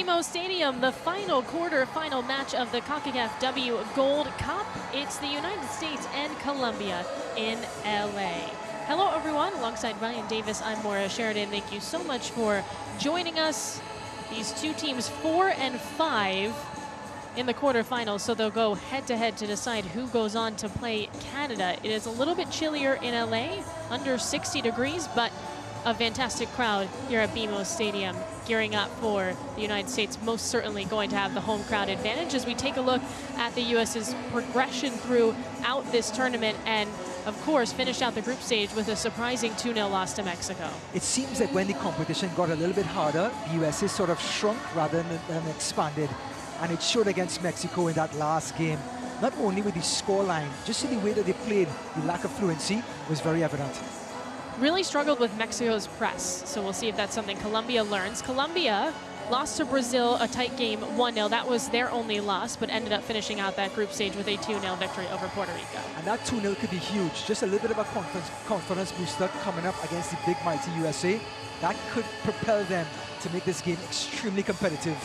BMO Stadium, the final quarter-final match of the Concacaf W Gold Cup. It's the United States and Colombia in LA. Hello everyone, alongside Ryan Davis, I'm Maura Sheridan. Thank you so much for joining us. These two teams 4 and 5 in the quarterfinals, so they'll go head-to-head to decide who goes on to play Canada. It is a little bit chillier in LA, under 60 degrees, but a fantastic crowd here at BMO Stadium, gearing up for the United States, most certainly going to have the home crowd advantage as we take a look at the U.S.'s progression throughout this tournament and, of course, finished out the group stage with a surprising 2-0 loss to Mexico. It seems that when the competition got a little bit harder, the U.S. is sort of shrunk rather than expanded, and it showed against Mexico in that last game. Not only with the scoreline, just in the way that they played, the lack of fluency was very evident. Really struggled with Mexico's press, so we'll see if that's something Colombia learns. Colombia lost to Brazil, a tight game, 1-0. That was their only loss, but ended up finishing out that group stage with a 2-0 victory over Puerto Rico. And that 2-0 could be huge. Just a little bit of a confidence booster coming up against the big, mighty USA. That could propel them to make this game extremely competitive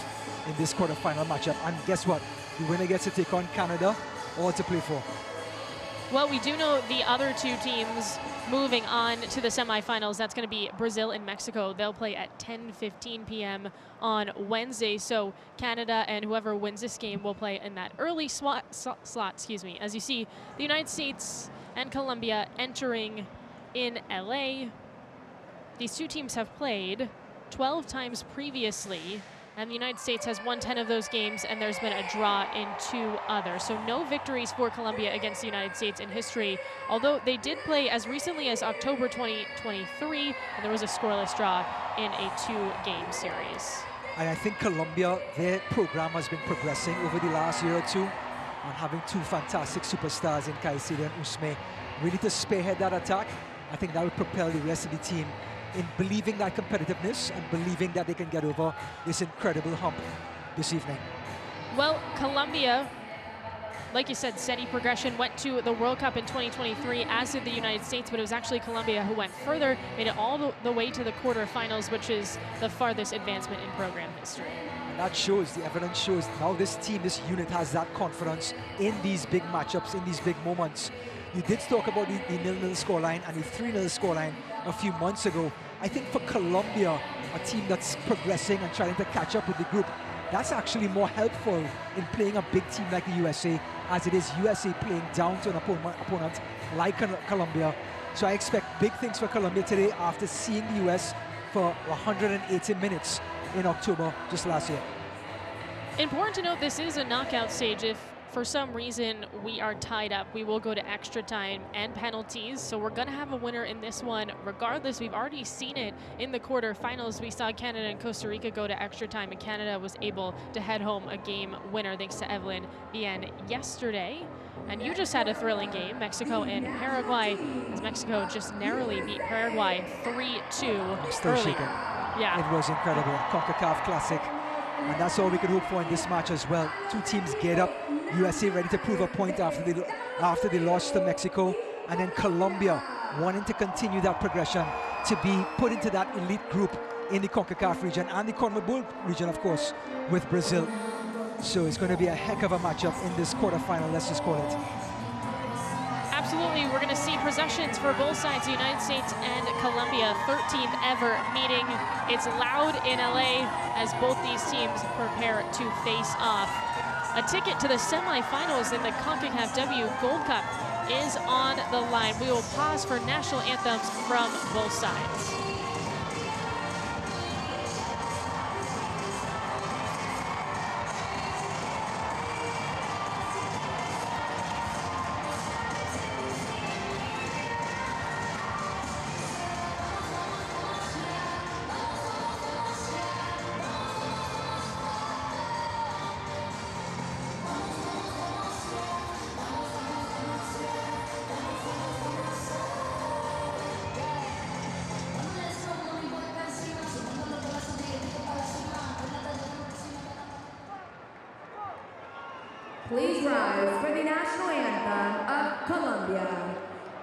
in this quarterfinal matchup. And guess what? The winner gets to take on Canada, all to play for. Well, we do know the other two teams moving on to the semifinals. That's going to be Brazil and Mexico. They'll play at 10:15 p.m. on Wednesday. So Canada and whoever wins this game will play in that early slot. As you see, the United States and Colombia entering in LA. These two teams have played 12 times previously, and the United States has won 10 of those games, and there's been a draw in 2 others. So no victories for Colombia against the United States in history, although they did play as recently as October 2023, and there was a scoreless draw in a 2-game series. And I think Colombia, their program has been progressing over the last year or two, and having 2 fantastic superstars in Caicedo and Usme, really to spearhead that attack. I think that would propel the rest of the team in believing that competitiveness and believing that they can get over this incredible hump this evening. Well, Colombia, like you said, steady progression, went to the World Cup in 2023, as did the United States, but it was actually Colombia who went further, made it all the way to the quarterfinals, which is the farthest advancement in program history. And that shows, the evidence shows, now this team, this unit has that confidence in these big matchups, in these big moments. You did talk about the 0-0 scoreline and the 3-0 scoreline a few months ago. I think for Colombia, a team that's progressing and trying to catch up with the group, that's actually more helpful in playing a big team like the USA, as it is USA playing down to an opponent like Colombia. So I expect big things for Colombia today after seeing the US for 180 minutes in October just last year. Important to note, this is a knockout stage. If for some reason we are tied up, we will go to extra time and penalties, so we're going to have a winner in this one regardless. We've already seen it in the quarterfinals. We saw Canada and Costa Rica go to extra time, and Canada was able to head home a game winner thanks to Evelyn Bien yesterday. And you just had a thrilling game, Mexico and Paraguay, as Mexico just narrowly beat Paraguay 3-2. I'm still shaking. Yeah. It was incredible. Concacaf Classic. And that's all we could hope for in this match as well. 2 teams geared up. USA ready to prove a point after they lost to Mexico. And then Colombia wanting to continue that progression to be put into that elite group in the CONCACAF region and the CONMEBOL region, of course, with Brazil. So it's going to be a heck of a matchup in this quarterfinal, let's just call it. Absolutely, we're going to see possessions for both sides, the United States and Colombia, 13th ever meeting. It's loud in LA as both these teams prepare to face off. A ticket to the semifinals in the Concacaf W Gold Cup is on the line. We will pause for national anthems from both sides. Please rise for the national anthem of Colombia.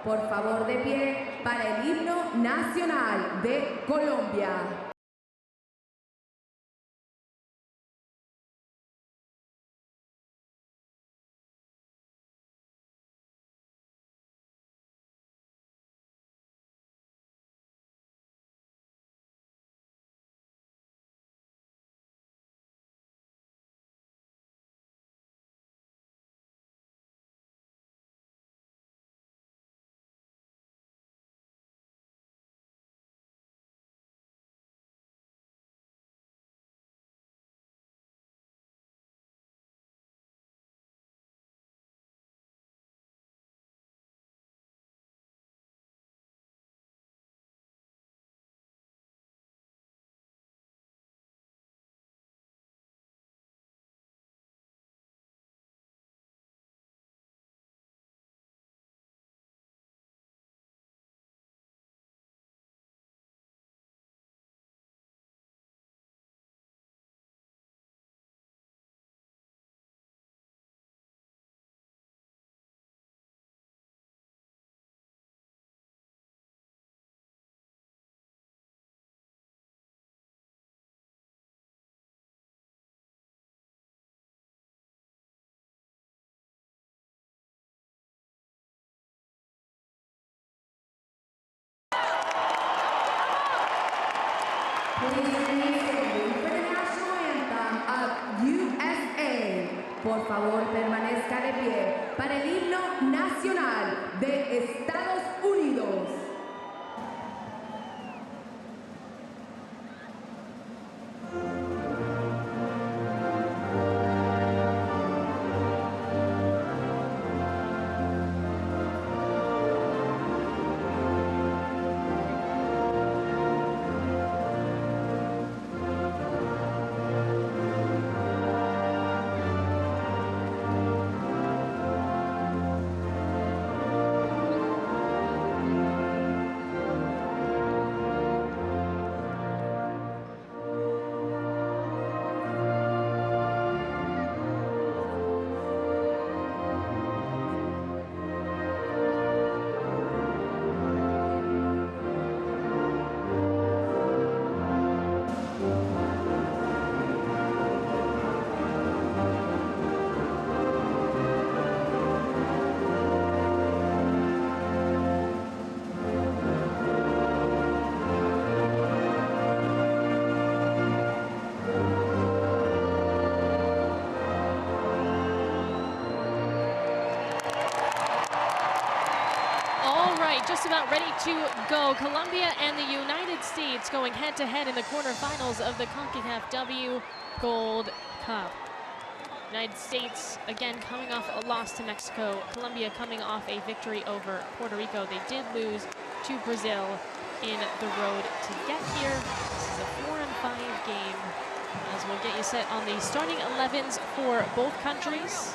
Por favor, de pie para el himno nacional de Colombia. Please remain standing for the national anthem of USA. Por favor, permanezca de pie para el himno nacional de Estados Unidos. Just about ready to go. Colombia and the United States going head-to-head in the quarterfinals of the Concacaf W Gold Cup. United States, again, coming off a loss to Mexico. Colombia coming off a victory over Puerto Rico. They did lose to Brazil in the road to get here. This is a 4-5 game, as we'll get you set on the starting 11s for both countries.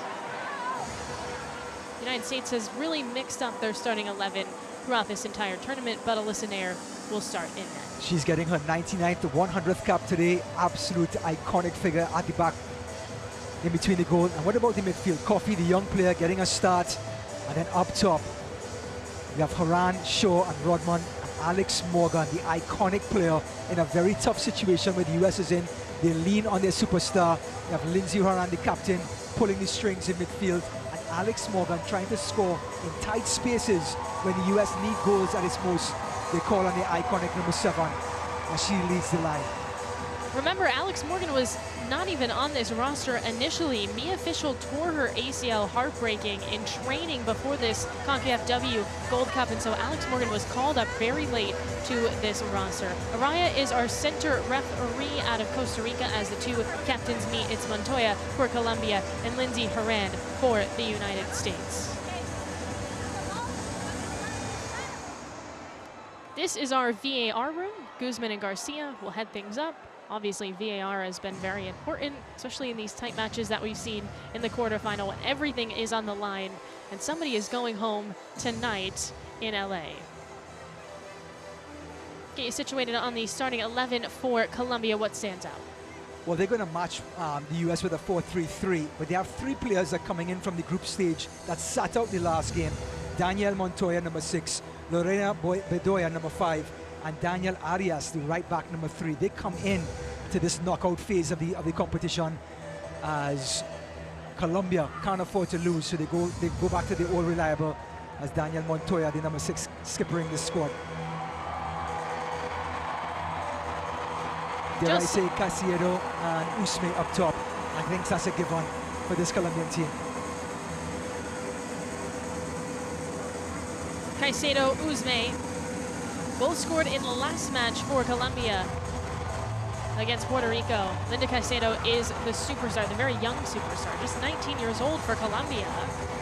The United States has really mixed up their starting 11 throughout this entire tournament, but Alyssa Nair will start in net. She's getting her 99th to 100th cap today. Absolute iconic figure at the back in between the goal. And what about the midfield? Coffee, the young player, getting a start. And then up top, we have Horan, Shaw, and Rodman, and Alex Morgan, the iconic player in a very tough situation where the US is in. They lean on their superstar. You have Lindsey Horan, the captain, pulling the strings in midfield. Alex Morgan trying to score in tight spaces when the US need goals at its most. They call on the iconic number 7, and she leads the line. Remember, Alex Morgan was not even on this roster initially. Mia Fishel tore her ACL, heartbreaking, in training before this Concacaf W Gold Cup, and so Alex Morgan was called up very late to this roster. Araya is our center referee out of Costa Rica as the two captains meet. It's Montoya for Colombia and Lindsey Horan for the United States. This is our VAR room. Guzman and Garcia will head things up. Obviously, VAR has been very important, especially in these tight matches that we've seen in the quarterfinal. Everything is on the line, and somebody is going home tonight in LA. Get you situated on the starting 11 for Colombia. What stands out? Well, they're going to match the US with a 4-3-3, but they have 3 players that are coming in from the group stage that sat out the last game. Danielle Montoya, number 6, Lorena Bedoya, number 5, and Daniel Arias, the right back, number 3. They come in to this knockout phase of the competition as Colombia can't afford to lose, so they go back to the old reliable as Daniel Montoya, the number 6, skippering the squad. Dare I say Caicedo and Usme up top. I think that's a given for this Colombian team. Caicedo, Usme, both scored in the last match for Colombia against Puerto Rico. Linda Caicedo is the superstar, the very young superstar, just 19 years old for Colombia.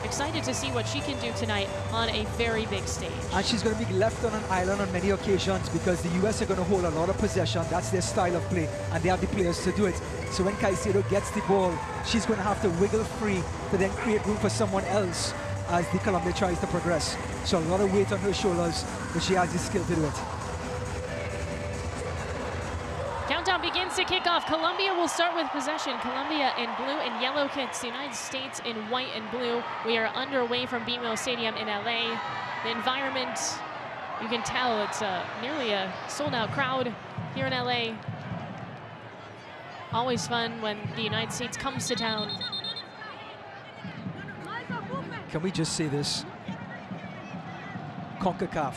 Excited to see what she can do tonight on a very big stage. And she's going to be left on an island on many occasions because the US are going to hold a lot of possession. That's their style of play, and they have the players to do it. So when Caicedo gets the ball, she's going to have to wiggle free to then create room for someone else as the Colombia tries to progress. So a lot of weight on her shoulders, but she has the skill to do it. Countdown begins to kick off. Colombia will start with possession. Colombia in blue and yellow kits. The United States in white and blue. We are underway from BMO Stadium in LA. The environment, you can tell it's nearly a sold-out crowd here in LA. Always fun when the United States comes to town. Can we just say this? Concacaf,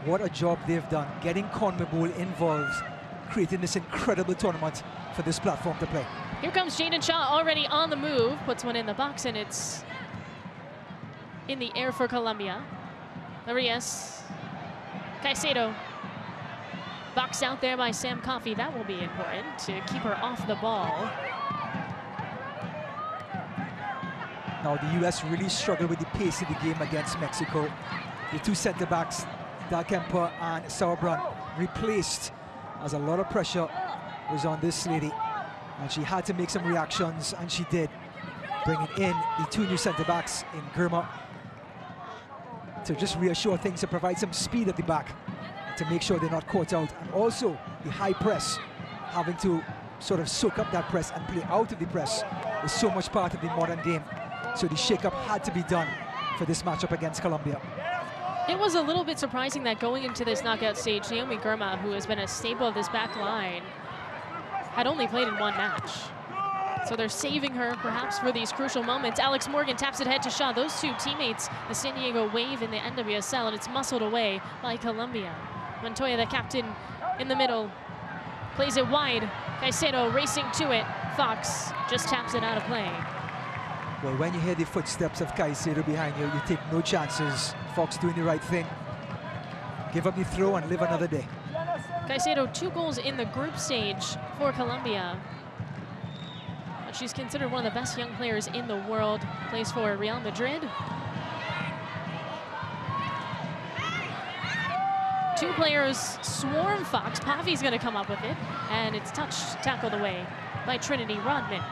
what a job they've done getting CONMEBOL involved, creating this incredible tournament for this platform to play. Here comes Jaden Shaw already on the move, puts one in the box, and it's in the air for Colombia. Arias, Caicedo, boxed out there by Sam Coffey. That will be important to keep her off the ball. Now the US really struggled with the pace of the game against Mexico. The two center backs, Dal Kemper and Sauerbrunn, replaced as a lot of pressure was on this lady. And she had to make some reactions, and she did, bringing in the two new center backs in Girma to just reassure things, to provide some speed at the back, to make sure they're not caught out. And also the high press, having to sort of soak up that press and play out of the press is so much part of the modern game. So the shake-up had to be done for this matchup against Colombia. It was a little bit surprising that going into this knockout stage, Naomi Girma, who has been a staple of this back line, had only played in one match. So they're saving her perhaps for these crucial moments. Alex Morgan taps it ahead to Shaw. Those two teammates, the San Diego Wave in the NWSL, and it's muscled away by Colombia. Montoya, the captain, in the middle, plays it wide. Caicedo racing to it. Fox just taps it out of play. Well, when you hear the footsteps of Caicedo behind you, you take no chances. Fox doing the right thing. Give up the throw and live another day. Caicedo, 2 goals in the group stage for Colombia. But she's considered one of the best young players in the world. Plays for Real Madrid. 2 players swarm Fox. Pavi's going to come up with it. And it's tackled away by Trinity Rodman.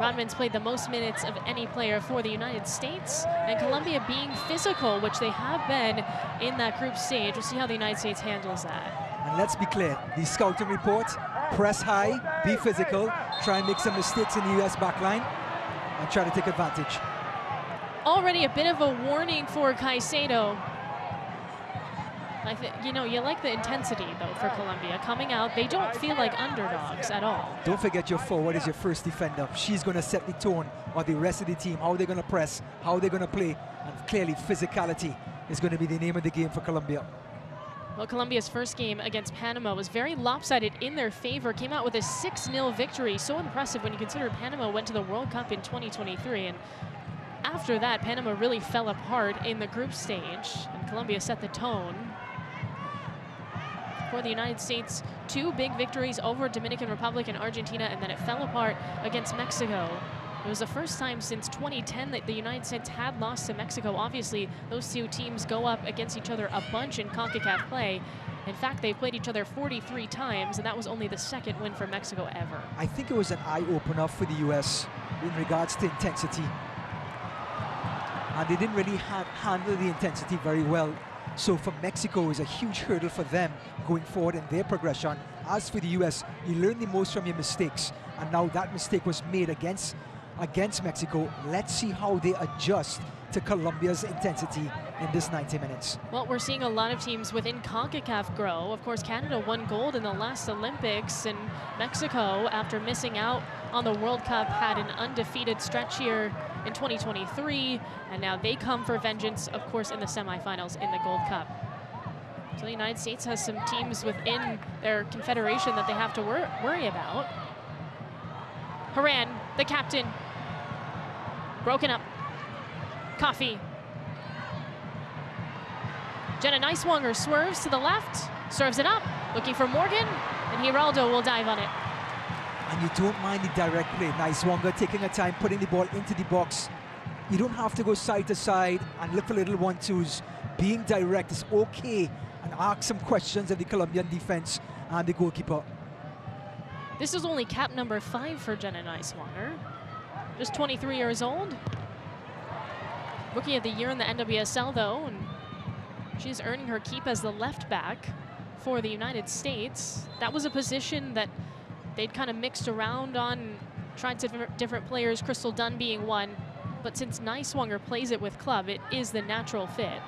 Rodman's played the most minutes of any player for the United States, and Colombia being physical, which they have been in that group stage. We'll see how the United States handles that. And let's be clear, the scouting report, press high, be physical, try and make some mistakes in the US backline, and try to take advantage. Already a bit of a warning for Caicedo. You know, you like the intensity, though, for Colombia. Coming out, they don't feel like underdogs at all. Don't forget your forward is your first defender. She's going to set the tone of the rest of the team, how they're going to press, how they're going to play, and clearly physicality is going to be the name of the game for Colombia. Well, Colombia's first game against Panama was very lopsided in their favor. Came out with a 6-0 victory. So impressive when you consider Panama went to the World Cup in 2023. And after that, Panama really fell apart in the group stage, and Colombia set the tone. For the United States, 2 big victories over Dominican Republic and Argentina, and then it fell apart against Mexico. It was the first time since 2010 that the United States had lost to Mexico. Obviously, those 2 teams go up against each other a bunch in Concacaf play. In fact, they've played each other 43 times, and that was only the 2nd win for Mexico ever. I think it was an eye-opener for the US in regards to intensity. And they didn't really handle the intensity very well. So for Mexico, it's a huge hurdle for them going forward in their progression. As for the US, you learn the most from your mistakes. And now that mistake was made against Mexico. Let's see how they adjust to Colombia's intensity in this 90 minutes. Well, we're seeing a lot of teams within CONCACAF grow. Of course, Canada won gold in the last Olympics, and Mexico, after missing out on the World Cup, had an undefeated stretch here in 2023, and now they come for vengeance, of course, in the semifinals in the Gold Cup. So the United States has some teams within their confederation that they have to worry about. Horan, the captain, broken up. Coffey. Jenna Nighswonger swerves to the left, serves it up, looking for Morgan, and Giraldo will dive on it. And you don't mind the direct play. Nighswonger taking her time, putting the ball into the box. You don't have to go side to side and look for little 1-2s. Being direct is okay, and ask some questions of the Colombian defense and the goalkeeper. This is only cap number 5 for Jenna Nighswonger. Just 23 years old. Rookie of the year in the NWSL, though, and she's earning her keep as the left back for the United States. That was a position that they'd kind of mixed around on, tried different players, Crystal Dunn being one. But since Nighswonger plays it with club, it is the natural fit.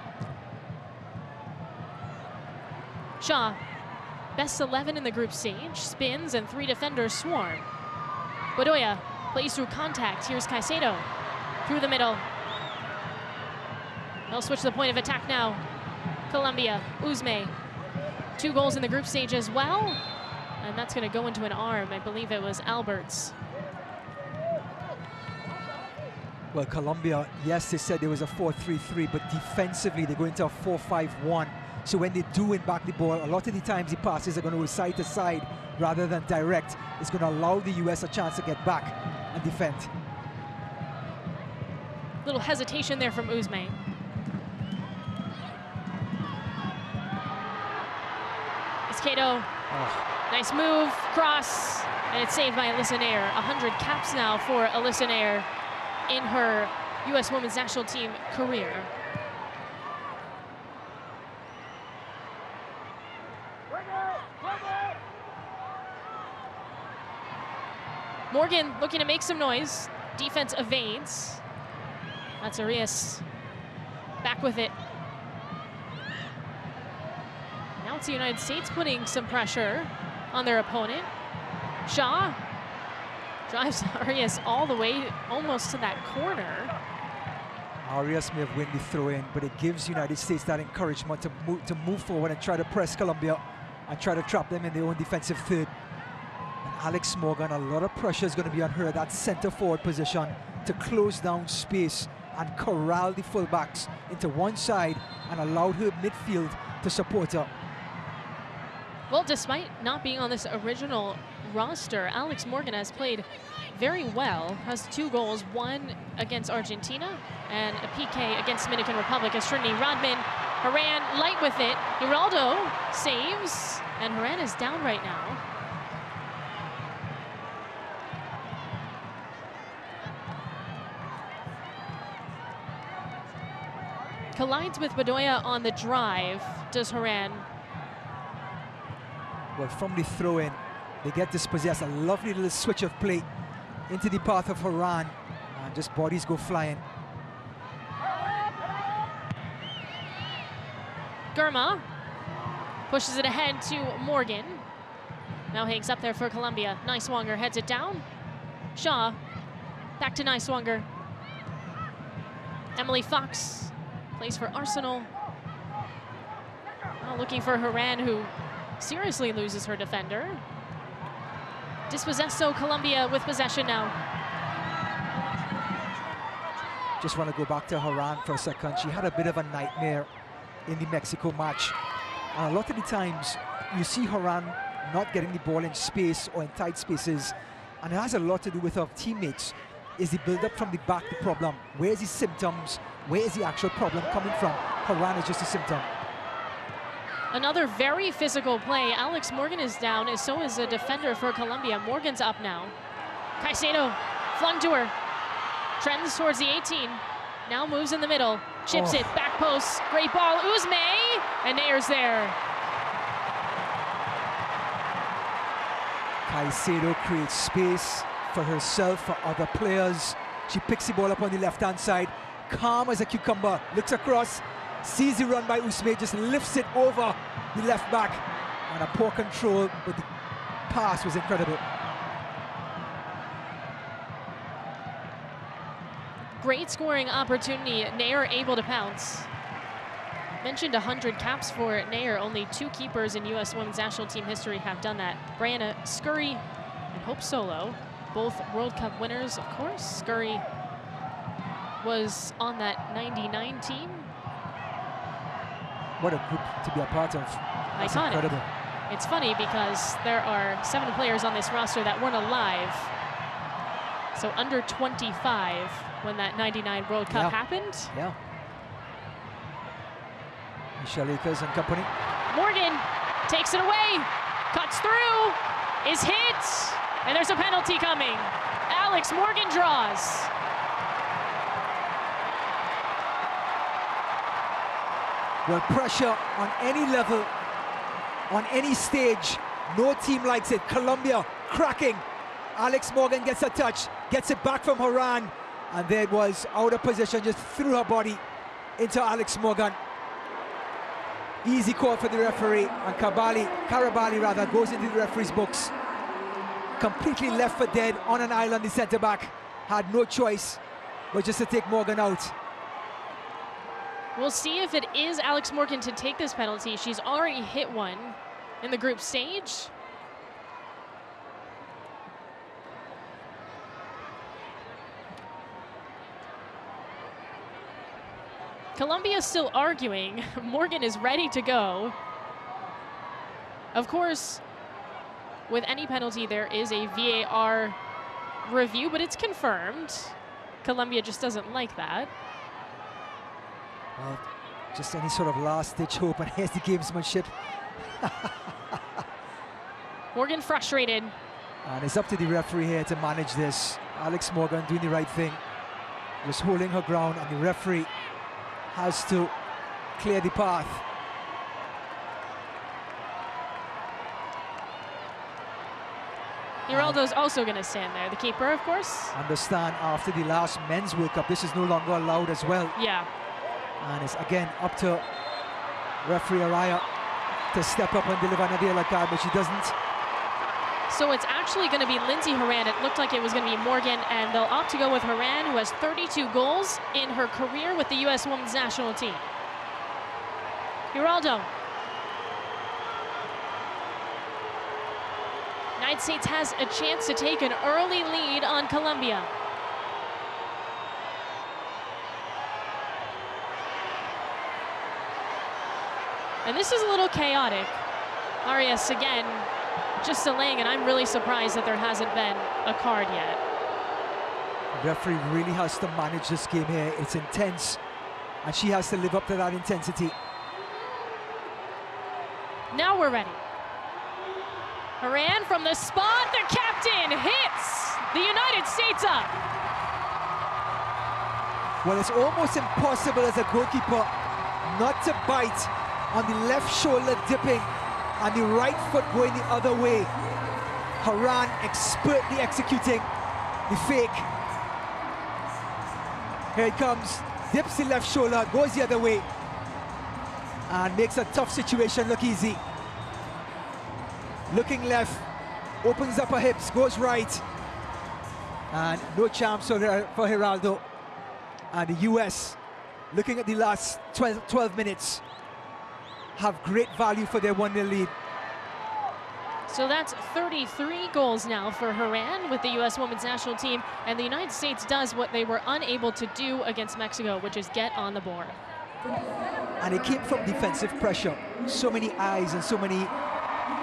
Shaw, best 11 in the group stage, spins and 3 defenders swarm. Bedoya plays through contact. Here's Caicedo through the middle. They'll switch to the point of attack now. Colombia, Uzme, 2 goals in the group stage as well. And that's going to go into an arm. I believe it was Albert's. Well, Colombia, yes, they said there was a 4-3-3, but defensively they go into a 4-5-1. So when they do win back the ball, a lot of the times the passes are going to go side to side rather than direct. It's going to allow the US a chance to get back and defend. Little hesitation there from Uzme. Isquedo. Oh. Nice move, cross, and it's saved by Alyssa Nair. 100 caps now for Alyssa Nair in her U.S. Women's National Team career. Morgan looking to make some noise. Defense evades. That's Arias back with it. Now it's the United States putting some pressure on their opponent. Shaw drives Arias all the way almost to that corner. Arias may have won the throw-in, but it gives United States that encouragement to move forward and try to press Colombia and try to trap them in their own defensive third. And Alex Morgan, a lot of pressure is going to be on her, that center forward position, to close down space and corral the fullbacks into one side and allow her midfield to support her. Well, despite not being on this original roster, Alex Morgan has played very well, has 2 goals, one against Argentina and a PK against Dominican Republic as Trinity Rodman. Horan light with it. Giraldo saves, and Horan is down right now. Collides with Bedoya on the drive, does Horan. Well, from the throw-in, they get dispossessed. A lovely little switch of play into the path of Horan, and just bodies go flying. Gurma pushes it ahead to Morgan. Now Higgs up there for Colombia. Nighswonger heads it down. Shaw back to Nighswonger. Emily Fox plays for Arsenal. Now looking for Horan, who seriously loses her defender. Dispossessed, Colombia with possession now. Just want to go back to Horan for a second. She had a bit of a nightmare in the Mexico match. And a lot of the times you see Horan not getting the ball in space or in tight spaces, and it has a lot to do with her teammates. Is the build-up from the back the problem? Where is the symptoms? Where is the actual problem coming from? Horan is just a symptom. Another very physical play. Alex Morgan is down, and so is a defender for Colombia. Morgan's up now. Caicedo flung to her. Trends towards the 18. Now moves in the middle. Chips it, back post. Great ball, Uzme, and Nair's there. Caicedo creates space for herself, for other players. She picks the ball up on the left-hand side, calm as a cucumber, looks across, sees the run by Uzme, just lifts it over the left back. And a poor control, but the pass was incredible. Great scoring opportunity. Nair able to pounce. Mentioned 100 caps for Nair. Only 2 keepers in U.S. Women's National Team history have done that. Brianna Scurry and Hope Solo, both World Cup winners, of course. Scurry was on that 99 team. What a group to be a part of. That's iconic. Incredible. It's funny because there are 7 players on this roster that weren't alive. So under 25 when that 99 World Cup happened. Yeah. Michelle Akers and company. Morgan takes it away, cuts through, is hit, and there's a penalty coming. Alex Morgan draws. Well, pressure on any level, on any stage, no team likes it. Colombia cracking. Alex Morgan gets a touch, gets it back from Horan, and there it was, out of position, just threw her body into Alex Morgan. Easy call for the referee, and Carabali goes into the referee's books. Completely left for dead on an island, the centre back. Had no choice but just to take Morgan out. We'll see if it is Alex Morgan to take this penalty. She's already hit one in the group stage. Colombia is still arguing. Morgan is ready to go. Of course, with any penalty, there is a VAR review, but it's confirmed. Colombia just doesn't like that. Well, just any sort of last-ditch hope, and here's the gamesmanship. Morgan frustrated. And it's up to the referee here to manage this. Alex Morgan doing the right thing, just holding her ground, and the referee has to clear the path. Geraldo's also going to stand there, the keeper, of course. Understand, after the last Men's World Cup, this is no longer allowed as well. Yeah. And it's again up to referee Araya to step up and deliver another yellow card, but she doesn't. So it's actually going to be Lindsey Horan. It looked like it was going to be Morgan, and they'll opt to go with Horan, who has 32 goals in her career with the U.S. women's national team. Geraldo. United States has a chance to take an early lead on Colombia. And this is a little chaotic. Arias again just delaying, and I'm really surprised that there hasn't been a card yet. The referee really has to manage this game here. It's intense, and she has to live up to that intensity. Now we're ready. Horan from the spot, the captain hits the United States up. Well, it's almost impossible as a goalkeeper not to bite on the left shoulder dipping and the right foot going the other way. Horan expertly executing the fake. Here it comes, dips the left shoulder, goes the other way, and makes a tough situation look easy. Looking left, opens up her hips, goes right, and no chance for Geraldo. And the US, looking at the last 12 minutes, have great value for their 1-0 lead. So that's 33 goals now for Horan with the U.S. women's national team, and the United States does what they were unable to do against Mexico, which is get on the board. And it came from defensive pressure. So many eyes and so many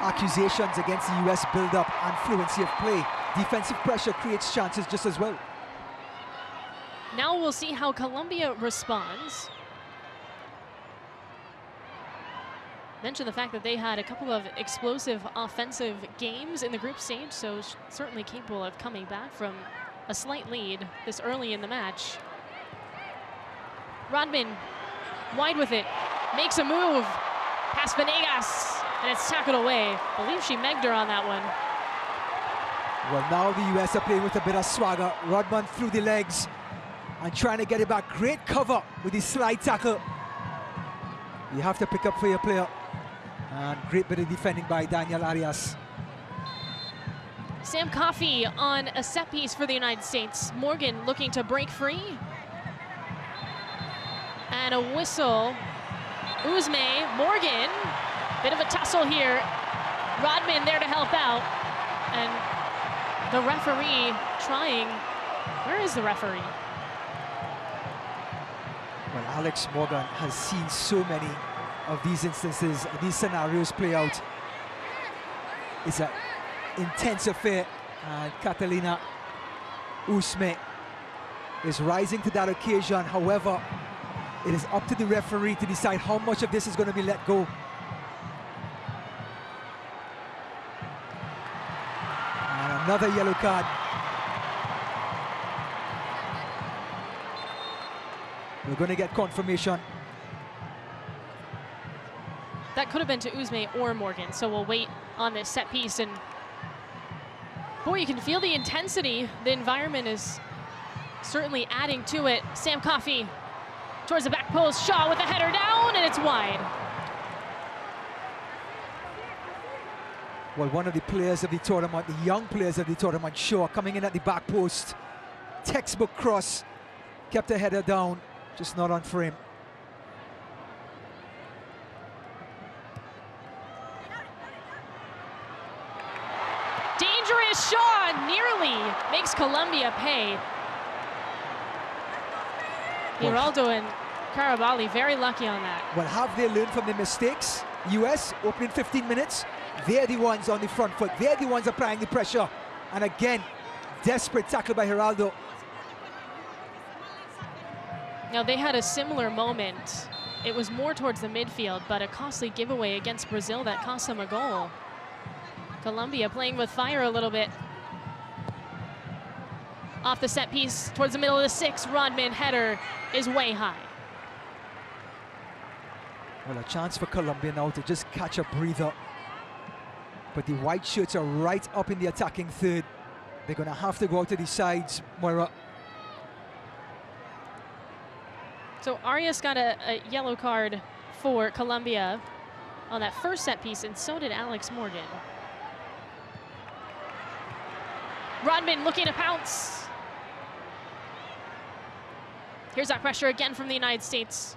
accusations against the US build-up and fluency of play. Defensive pressure creates chances just as well. Now we'll see how Colombia responds. Mention the fact that they had a couple of explosive offensive games in the group stage, so certainly capable of coming back from a slight lead this early in the match. Rodman wide with it, makes a move, past Venegas, and it's tackled away. I believe she megged her on that one. Well, now the US are playing with a bit of swagger. Rodman through the legs and trying to get it back. Great cover with the slide tackle. You have to pick up for your player. And great bit of defending by Daniel Arias. Sam Coffey on a set piece for the United States. Morgan looking to break free. And a whistle. Uzme, Morgan, bit of a tussle here. Rodman there to help out. And the referee trying. Where is the referee? Well, Alex Morgan has seen so many of these instances, these scenarios play out. It's an intense affair, and Catalina Uzme is rising to that occasion. However, it is up to the referee to decide how much of this is going to be let go. And another yellow card. We're going to get confirmation. That could have been to Uzme or Morgan, so we'll wait on this set piece. And boy, you can feel the intensity. The environment is certainly adding to it. Sam Coffey towards the back post. Shaw with the header down, and it's wide. Well, one of the players of the tournament, the young players of the tournament, Shaw, coming in at the back post. Textbook cross, kept the header down, just not on frame. Dangerous Shaw nearly makes Colombia pay. Geraldo and Karabali very lucky on that. Well, have they learned from their mistakes? US opening 15 minutes, they're the ones on the front foot. They're the ones applying the pressure. And again, desperate tackle by Geraldo. Now, they had a similar moment. It was more towards the midfield, but a costly giveaway against Brazil that cost them a goal. Colombia playing with fire a little bit. Off the set piece towards the middle of the 6, Rodman header is way high. Well, a chance for Colombia now to just catch a breather. But the white shirts are right up in the attacking third. They're going to have to go out to the sides, Moira. So Arias got a yellow card for Colombia on that first set piece, and so did Alex Morgan. Rodman looking to pounce. Here's that pressure again from the United States.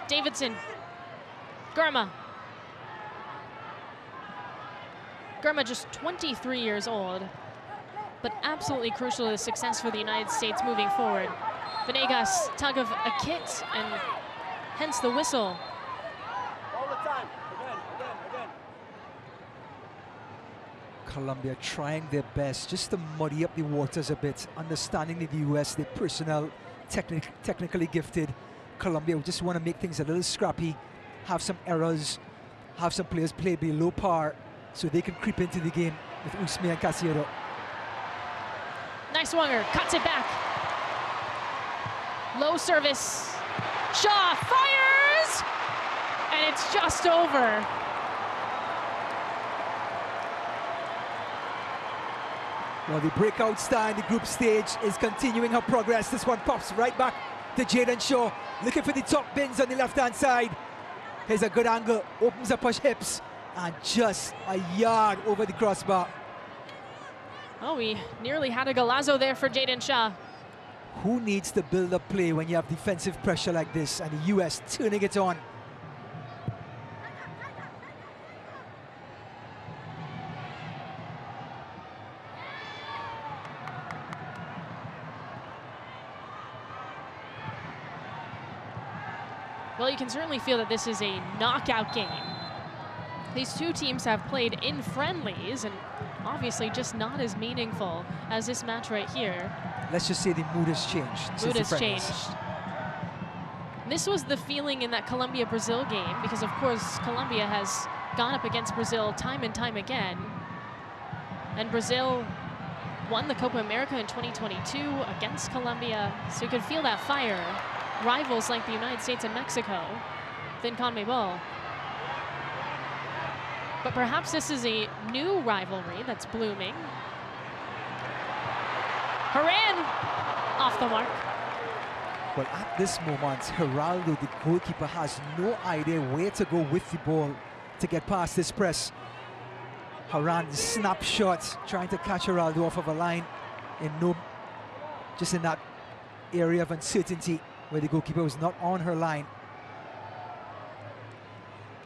Davidson. Gurma. Gurma just 23 years old, but absolutely crucial to the success for the United States moving forward. Venegas tug of a kit, and hence the whistle. All the time. Again. Colombia trying their best just to muddy up the waters a bit, understanding that the US, the personnel, technically gifted. Colombia just want to make things a little scrappy, have some errors, have some players play below par so they can creep into the game with Usme and Casiero. Nighswonger cuts it back. Low service. Shaw fires! And it's just over. Well, the breakout star in the group stage is continuing her progress. This one pops right back to Jaden Shaw, looking for the top bins on the left-hand side. Here's a good angle, opens up her hips, and just a yard over the crossbar. Oh, we nearly had a golazo there for Jaden Shaw. Who needs to build up play when you have defensive pressure like this, and the US turning it on? Well, you can certainly feel that this is a knockout game. These two teams have played in friendlies, and obviously just not as meaningful as this match right here. Let's just say the mood has changed. Mood has changed. This was the feeling in that Colombia-Brazil game, because of course Colombia has gone up against Brazil time and time again. And Brazil won the Copa America in 2022 against Colombia, so you could feel that fire. Rivals like the United States and Mexico within CONMEBOL. But perhaps this is a new rivalry that's blooming. Horan off the mark. Well, at this moment, Geraldo, the goalkeeper, has no idea where to go with the ball to get past this press. Horan, snapshot, trying to catch Geraldo off of a line, just in that area of uncertainty where the goalkeeper was not on her line.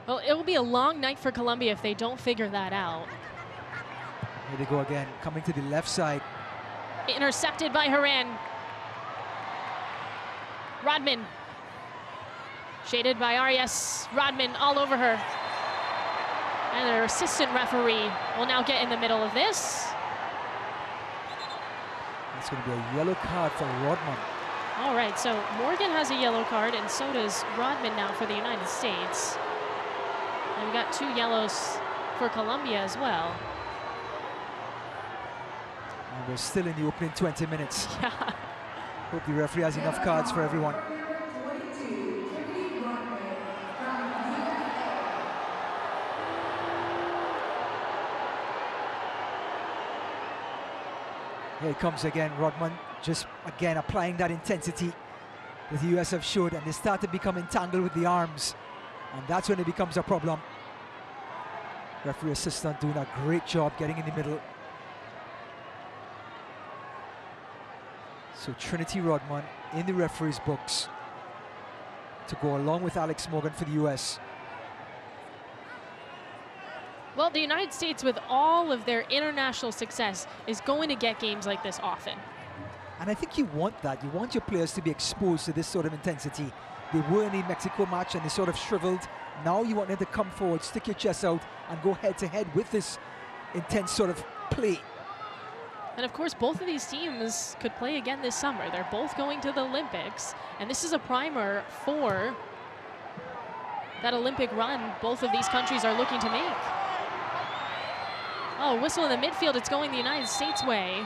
Well, it will be a long night for Colombia if they don't figure that out. Here they go again, coming to the left side. Intercepted by Horan. Rodman. Shaded by Arias. Rodman all over her. And their assistant referee will now get in the middle of this. It's going to be a yellow card for Rodman. All right, so Morgan has a yellow card, and so does Rodman now for the United States. And we've got 2 yellows for Colombia as well. And we're still in the opening 20 minutes. Yeah. Hope the referee has enough cards for everyone. Here it comes again, Rodman, just again applying that intensity that the US have showed, and they start to become entangled with the arms, and that's when it becomes a problem. Referee assistant doing a great job getting in the middle. So Trinity Rodman in the referee's books to go along with Alex Morgan for the US. Well, the United States, with all of their international success, is going to get games like this often. And I think you want that. You want your players to be exposed to this sort of intensity. They were in the Mexico match and they sort of shriveled. Now you want them to come forward, stick your chest out, and go head-to-head with this intense sort of play. And of course, both of these teams could play again this summer. They're both going to the Olympics, and this is a primer for that Olympic run both of these countries are looking to make. Oh, whistle in the midfield. It's going the United States way.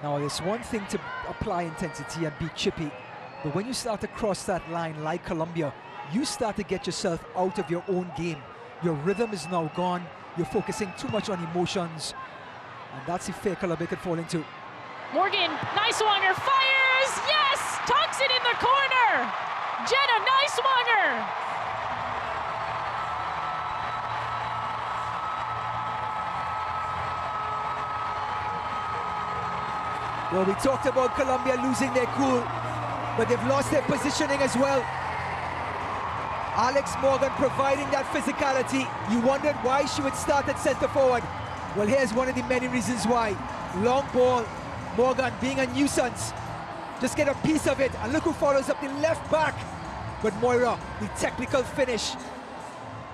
Now, it's one thing to apply intensity and be chippy, but when you start to cross that line like Colombia, you start to get yourself out of your own game. Your rhythm is now gone. You're focusing too much on emotions, and that's the fear Colombia could fall into. Morgan, Nighswonger fires! Yes! Tucks it in the corner! Jenna Nighswonger! Well, we talked about Colombia losing their cool, but they've lost their positioning as well. Alex Morgan providing that physicality. You wondered why she would start at centre forward. Well, here's one of the many reasons why. Long ball, Morgan being a nuisance. Just get a piece of it, and look who follows up the left back. But Moira, the technical finish.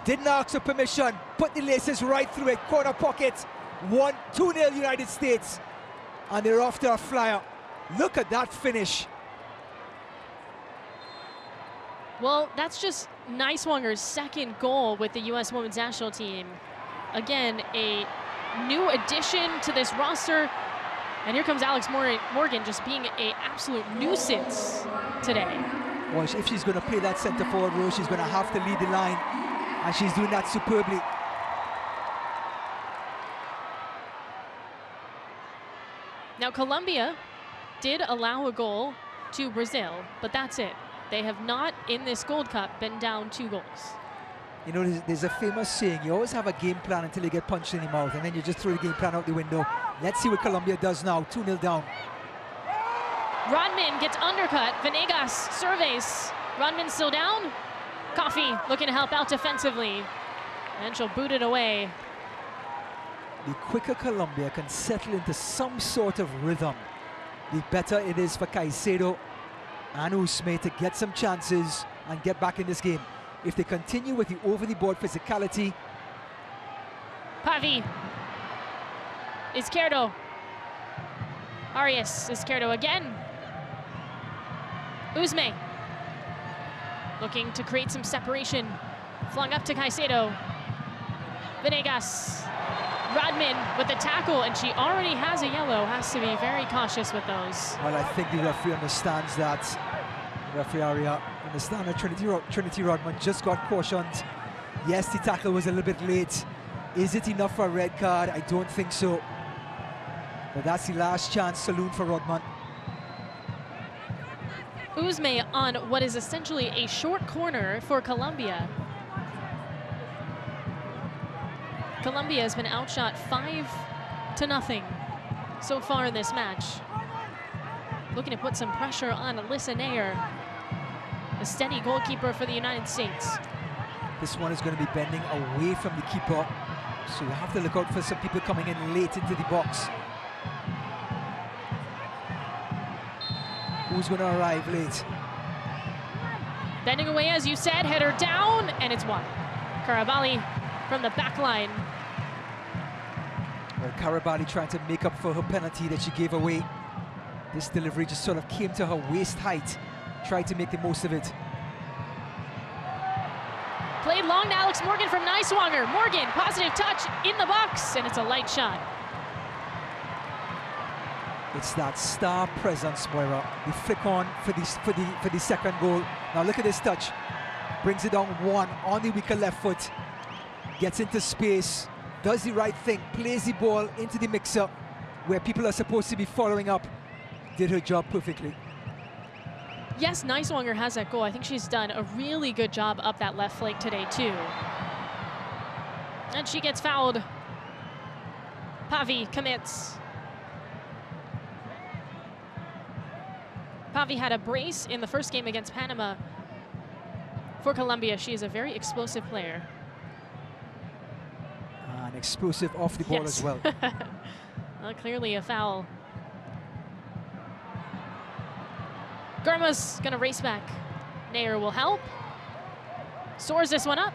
Didn't ask for permission, put the laces right through it, corner pocket. 2-0 United States. And they're off to a flyer. Look at that finish. Well, that's just Nighswonger's second goal with the U.S. Women's National Team. Again, a new addition to this roster. And here comes Alex Morgan just being an absolute nuisance today. Well, if she's going to play that centre forward role, she's going to have to lead the line. And she's doing that superbly. Now, Colombia did allow a goal to Brazil, but that's it. They have not, in this Gold Cup, been down 2 goals. You know, there's a famous saying, you always have a game plan until you get punched in the mouth, and then you just throw the game plan out the window. Let's see what Colombia does now, 2-0 down. Rodman gets undercut, Venegas surveys. Rodman still down. Coffee looking to help out defensively, and she'll boot it away. The quicker Colombia can settle into some sort of rhythm, the better it is for Caicedo and Usme to get some chances and get back in this game. If they continue with the over-the-board physicality. Pavi. Izquierdo. Arias. Izquierdo again. Usme. Looking to create some separation. Flung up to Caicedo. Venegas. Rodman with the tackle, and she already has a yellow. Has to be very cautious with those. Well, I think the referee understands that. Referee Aria understands that Trinity Rodman just got cautioned. Yes, the tackle was a little bit late. Is it enough for a red card? I don't think so. But that's the last chance saloon for Rodman. Usme on what is essentially a short corner for Colombia. Colombia has been outshot 5-0 so far in this match. Looking to put some pressure on Alyssa Nair, a steady goalkeeper for the United States. This one is going to be bending away from the keeper, so you have to look out for some people coming in late into the box. Who's going to arrive late? Bending away, as you said, header down, and it's won. Karabali from the back line. Well, Karabali trying to make up for her penalty that she gave away. This delivery just sort of came to her waist height. Tried to make the most of it. Played long to Alex Morgan from Nighswonger. Morgan, positive touch in the box, and it's a light shot. It's that star presence, Moira. The flick on for the second goal. Now look at this touch. Brings it down one on the weaker left foot. Gets into space. Does the right thing. Plays the ball into the mixer where people are supposed to be following up. Did her job perfectly. Yes, Nighswonger has that goal. I think she's done a really good job up that left flank today, too. And she gets fouled. Pavi commits. Pavi had a brace in the first game against Panama. For Colombia, she is a very explosive player. And explosive off the ball as well. Well, clearly a foul. Gurma's gonna race back. Nair will help. Soars this one up.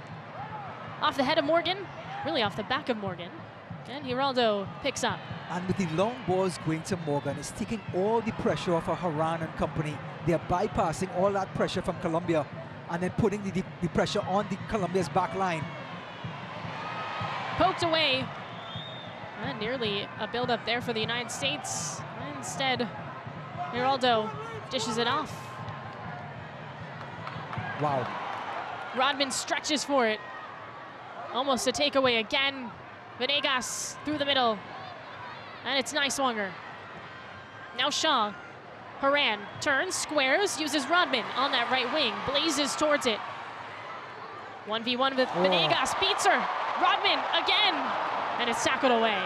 Off the head of Morgan, really off the back of Morgan. And Giraldo picks up. And with the long balls going to Morgan, it's taking all the pressure off of Horan and company. They're bypassing all that pressure from Colombia and then putting the pressure on the Colombia's back line. Poked away. And nearly a build-up there for the United States. Instead, Giraldo dishes it off. Wow. Rodman stretches for it. Almost a takeaway again. Venegas through the middle. And it's Nighswonger. Now Shaw. Horan turns, squares, uses Rodman on that right wing. Blazes towards it. 1v1 with Venegas. Beats her. Rodman again. And it's tackled away.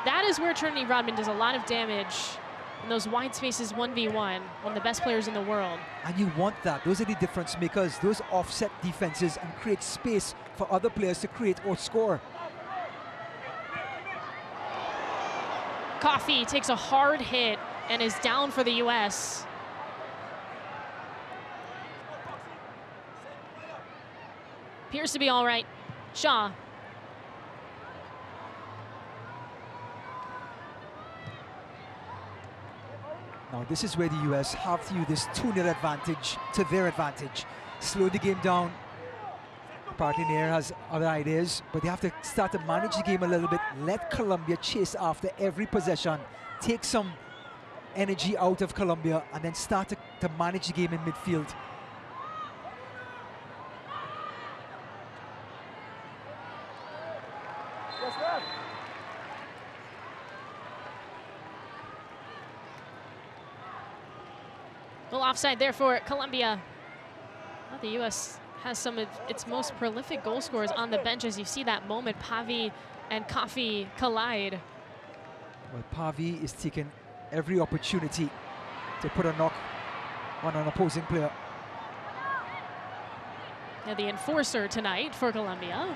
That is where Trinity Rodman does a lot of damage in those wide spaces 1v1. One of the best players in the world. And you want that. Those are the difference makers. Those offset defenses and create space for other players to create or score. Coffee takes a hard hit and is down for the U.S. Appears to be all right. Shaw. Now this is where the US have to use this 2-0 advantage to their advantage. Slow the game down. Apparently Nair has other ideas, but they have to start to manage the game a little bit. Let Colombia chase after every possession. Take some energy out of Colombia and then start to manage the game in midfield. Yes, ma'am. Well, offside there for Colombia. Well, the U.S. has some of its most prolific goal scorers on the bench. As you see that moment, Pavi and Coffee collide. Well, Pavi is taking every opportunity to put a knock on an opposing player. Now the enforcer tonight for Colombia.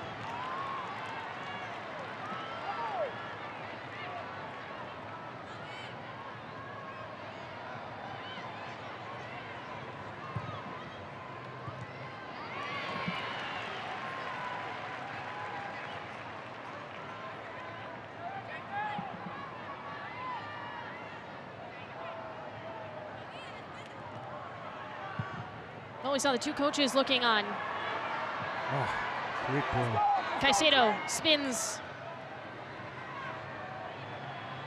Oh, we saw the two coaches looking on. Oh, great ball. Caicedo spins.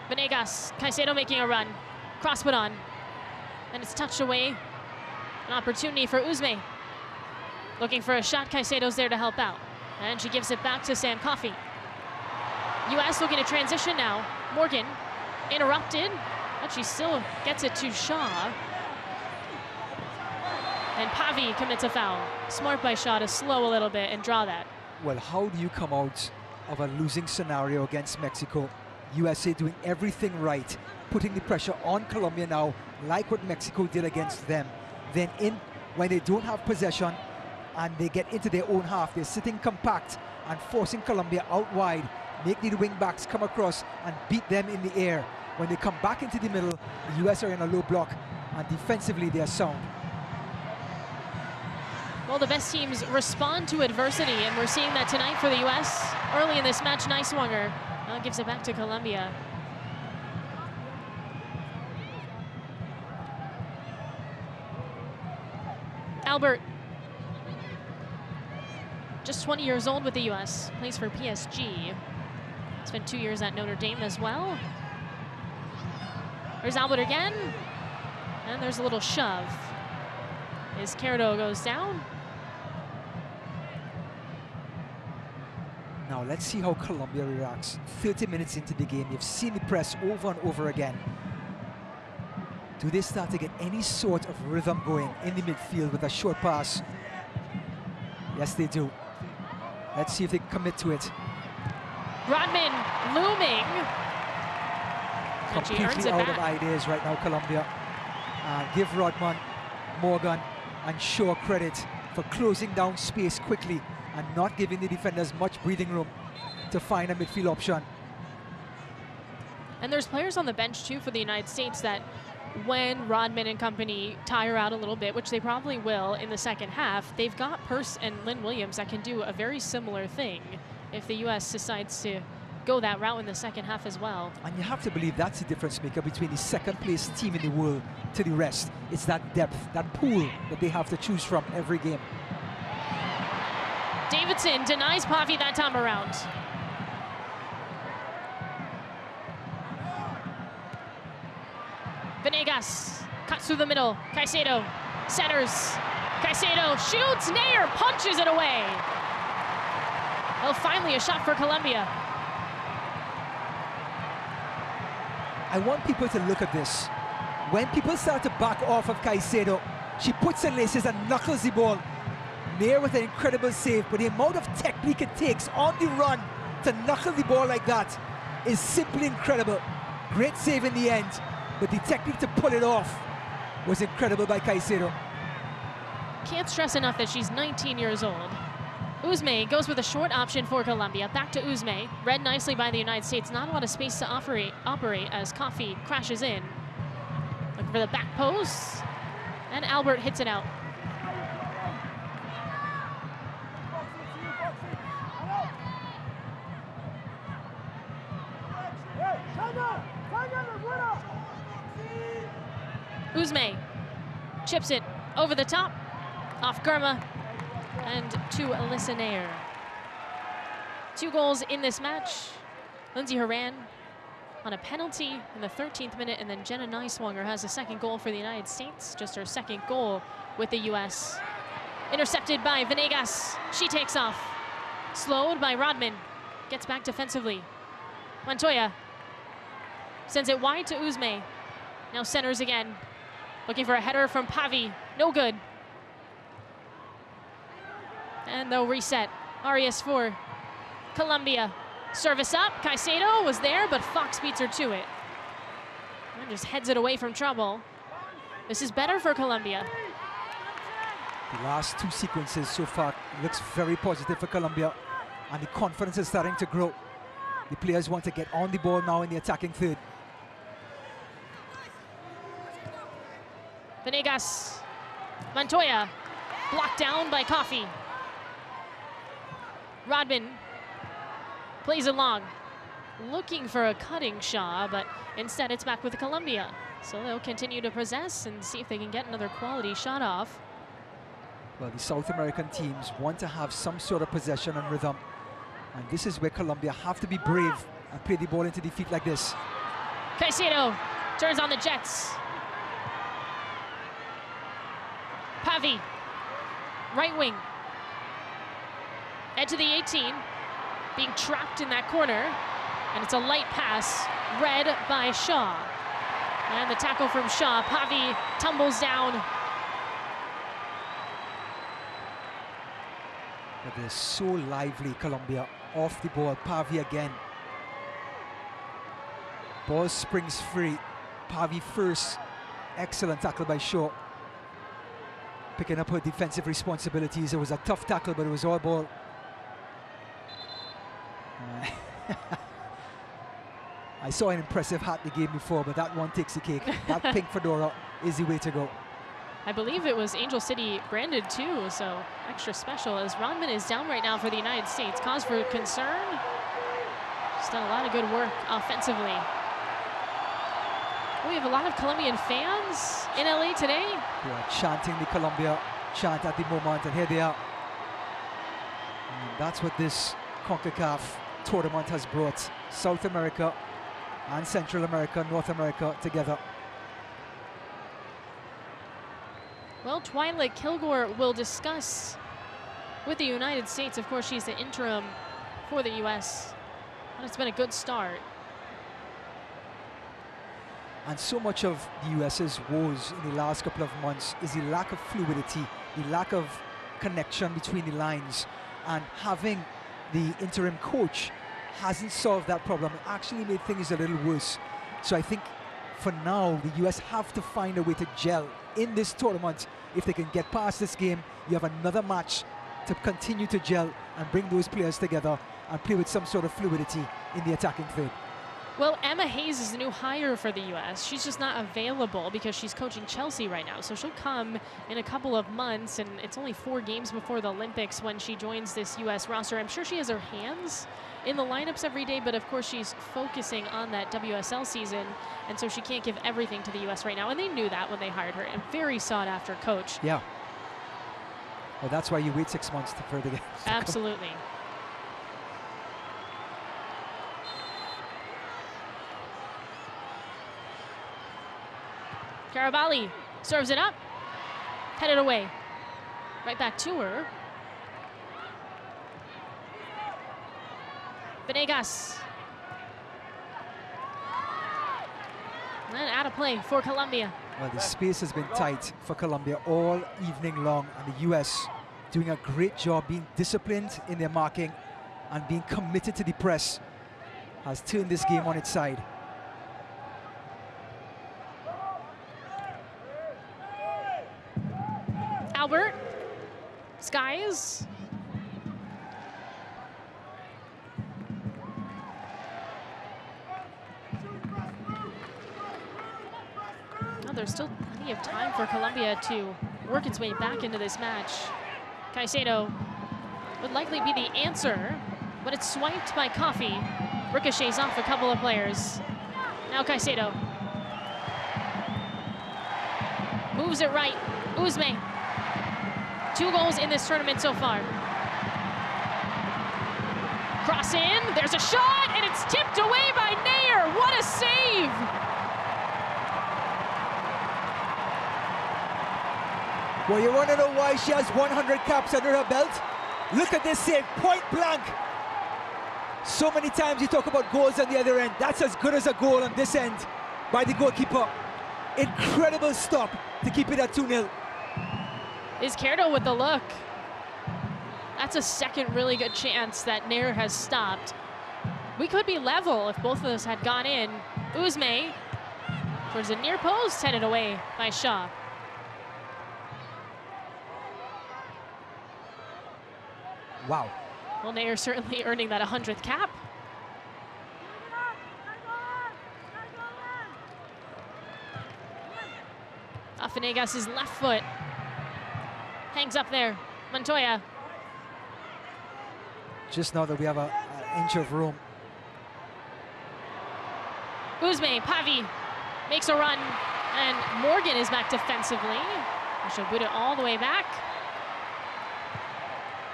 Venegas. Caicedo making a run. Cross put on. And it's touched away. An opportunity for Uzme. Looking for a shot. Caicedo's there to help out. And she gives it back to Sam Coffey. U.S. looking to transition now. Morgan interrupted, but she still gets it to Shaw. And Pavi commits a foul. Smart by Shaw to slow a little bit and draw that. Well, how do you come out of a losing scenario against Mexico? USA doing everything right, putting the pressure on Colombia now, like what Mexico did against them. Then when they don't have possession and they get into their own half, they're sitting compact and forcing Colombia out wide, make the wing backs come across and beat them in the air. When they come back into the middle, the US are in a low block and defensively they are sound. Well, the best teams respond to adversity, and we're seeing that tonight for the U.S. Early in this match, Nighswonger gives it back to Colombia. Albert, just 20 years old with the U.S., plays for PSG. Spent 2 years at Notre Dame as well. There's Albert again, and there's a little shove. Izquierdo goes down. Now let's see how Colombia reacts. 30 minutes into the game, you've seen the press over and over again. Do they start to get any sort of rhythm going in the midfield with a short pass? Yes, they do. Let's see if they commit to it. Rodman looming. And she earns Completely it out back. of ideas right now, Colombia. Give Rodman, Morgan, and Shaw credit for closing down space quickly and not giving the defenders much breathing room to find a midfield option. And there's players on the bench too for the United States that when Rodman and company tire out a little bit, which they probably will in the second half, they've got Purse and Lynn Williams that can do a very similar thing if the U.S. decides to go that route in the second half as well. And you have to believe that's the difference maker between the second place team in the world to the rest. It's that depth, that pool that they have to choose from every game. Davidson denies Pavi that time around. Venegas cuts through the middle. Caicedo centers. Caicedo shoots. Nair punches it away. Well, finally a shot for Colombia. I want people to look at this. When people start to back off of Caicedo, she puts her laces and knuckles the ball. Nair with an incredible save, but the amount of technique it takes on the run to knuckle the ball like that is simply incredible. Great save in the end, but the technique to pull it off was incredible by Caicedo. Can't stress enough that she's 19 years old. Uzme goes with a short option for Colombia. Back to Uzme, read nicely by the United States. Not a lot of space to operate as Coffee crashes in. Looking for the back post, and Albert hits it out. Uzme chips it over the top, off Girma, and to Alyssa Nair. 2 goals in this match. Lindsey Horan on a penalty in the 13th minute, and then Jenna Nighswonger has the second goal for the United States, just her second goal with the U.S. Intercepted by Venegas. She takes off. Slowed by Rodman. Gets back defensively. Montoya sends it wide to Uzme. Now centers again. Looking for a header from Pavi. No good. And they'll reset. Arias for Colombia. Service up. Caicedo was there, but Fox beats her to it. And just heads it away from trouble. This is better for Colombia. The last 2 sequences so far looks very positive for Colombia, and the confidence is starting to grow. The players want to get on the ball now in the attacking third. Venegas. Montoya blocked down by Coffee. Rodman plays along, looking for a cutting Shaw, but instead it's back with Colombia. So they'll continue to possess and see if they can get another quality shot off. Well, the South American teams want to have some sort of possession and rhythm, and this is where Colombia have to be brave and play the ball into the feet like this. Caicedo turns on the Jets. Pavi, right wing. Edge of the 18, being trapped in that corner, and it's a light pass, read by Shaw. And the tackle from Shaw, Pavi tumbles down. But they're so lively, Colombia, off the ball. Pavi again. Ball springs free. Pavi first. Excellent tackle by Shaw. Picking up her defensive responsibilities. It was a tough tackle, but it was all ball. I saw an impressive hat they gave me before, but that one takes the cake. That pink fedora is the way to go. I believe it was Angel City branded too, so extra special, as Rodman is down right now for the United States. Cause for concern. She's done a lot of good work offensively. We have a lot of Colombian fans in LA today. They are chanting the Colombia chant at the moment, and here they are. And that's what this Concacaf tournament has brought South America and Central America, North America together. Well, Twyla Kilgore will discuss with the United States. Of course, she's the interim for the U.S. And it's been a good start. And so much of the US's woes in the last couple of months is the lack of fluidity, the lack of connection between the lines, and having the interim coach hasn't solved that problem. It actually made things a little worse. So I think for now, the US have to find a way to gel in this tournament. If they can get past this game, you have another match to continue to gel and bring those players together and play with some sort of fluidity in the attacking third. Well, Emma Hayes is the new hire for the U.S. She's just not available because she's coaching Chelsea right now. So she'll come in a couple of months, and it's only 4 games before the Olympics when she joins this U.S. roster. I'm sure she has her hands in the lineups every day, but of course she's focusing on that WSL season, and so she can't give everything to the U.S. right now. And they knew that when they hired her. A very sought-after coach. Yeah. Well, that's why you wait 6 months for the game. Absolutely. Carabali serves it up, headed away. Right back to her. Venegas. And out of play for Colombia. Well, the space has been tight for Colombia all evening long, and the US doing a great job being disciplined in their marking and being committed to the press has turned this game on its side. Albert, Skies. Well, there's still plenty of time for Colombia to work its way back into this match. Caicedo would likely be the answer, but it's swiped by Coffee. Ricochets off a couple of players. Now Caicedo. Moves it right. Uzme. 2 goals in this tournament so far. Cross in, there's a shot, and it's tipped away by Nair. What a save! Well, you want to know why she has 100 caps under her belt? Look at this save, point blank. So many times you talk about goals on the other end. That's as good as a goal on this end by the goalkeeper. Incredible stop to keep it at 2-0. Izquierdo with the look. That's a second really good chance that Nair has stopped. We could be level if both of those had gone in. Uzme towards the near post, headed away by Shaw. Wow. Well, Nair certainly earning that 100th cap. Venegas' left foot hangs up there. Montoya. Just now that we have an inch of room. Uzme, Pavi makes a run, and Morgan is back defensively. She'll boot it all the way back.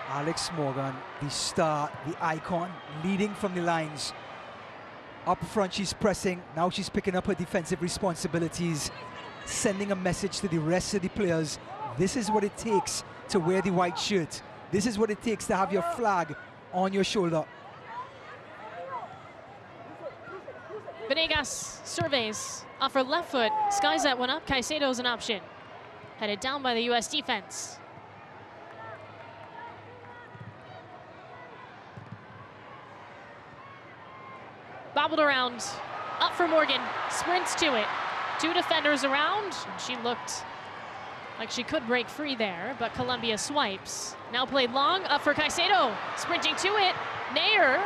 Alex Morgan, the star, the icon, leading from the lines. Up front, she's pressing. Now she's picking up her defensive responsibilities, sending a message to the rest of the players. This is what it takes to wear the white shirt. This is what it takes to have your flag on your shoulder. Venegas surveys off her left foot, skies that one up. Caicedo's an option. Headed down by the U.S. defense. Bobbled around, up for Morgan, sprints to it. 2 defenders around, and she looked like she could break free there, but Colombia swipes. Now played long, up for Caicedo, sprinting to it. Nair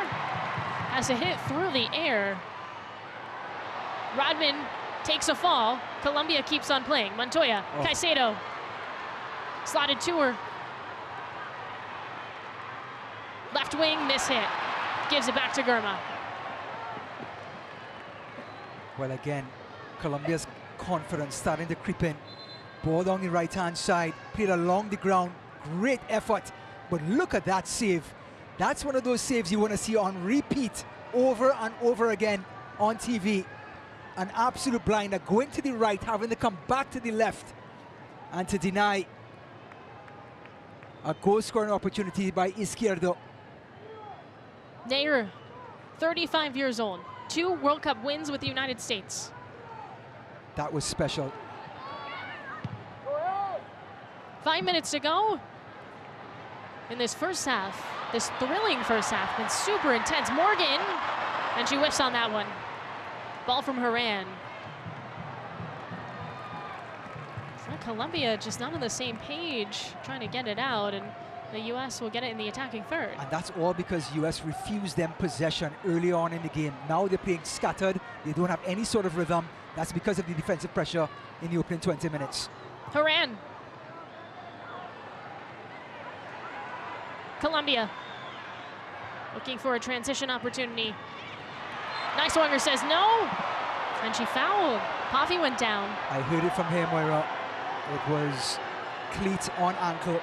has a hit through the air. Rodman takes a fall. Colombia keeps on playing. Montoya, Caicedo, slotted to her. Left wing, mishit. Gives it back to Girma. Well, again, Colombia's confidence starting to creep in. Ball on the right-hand side, played along the ground, great effort. But look at that save. That's one of those saves you want to see on repeat over and over again on TV. An absolute blinder, going to the right, having to come back to the left, and to deny a goal-scoring opportunity by Izquierdo. Nair, 35 years old, 2 World Cup wins with the United States. That was special. 5 minutes to go in this first half. This thrilling first half, been super intense. Morgan, and she whiffs on that one. Ball from Horan. So Colombia just not on the same page, trying to get it out, and the U.S. will get it in the attacking third. And that's all because U.S. refused them possession early on in the game. Now they're playing scattered. They don't have any sort of rhythm. That's because of the defensive pressure in the opening 20 minutes. Horan. Colombia looking for a transition opportunity. Nighswonger says no, and she fouled. Pavi went down. I heard it from here, Moira. It was cleat on ankle.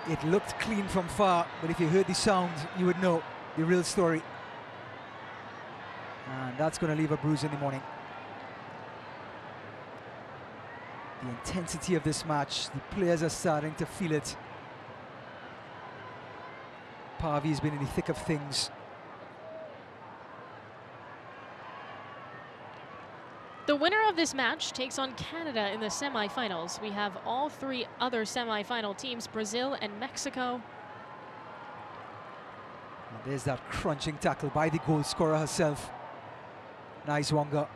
It looked clean from far, but if you heard the sound, you would know the real story. And that's going to leave a bruise in the morning. The intensity of this match, the players are starting to feel it. Pavi's been in the thick of things. The winner of this match takes on Canada in the semifinals. We have all three other semifinal teams, Brazil and Mexico. And there's that crunching tackle by the goal scorer herself, Nighswonger.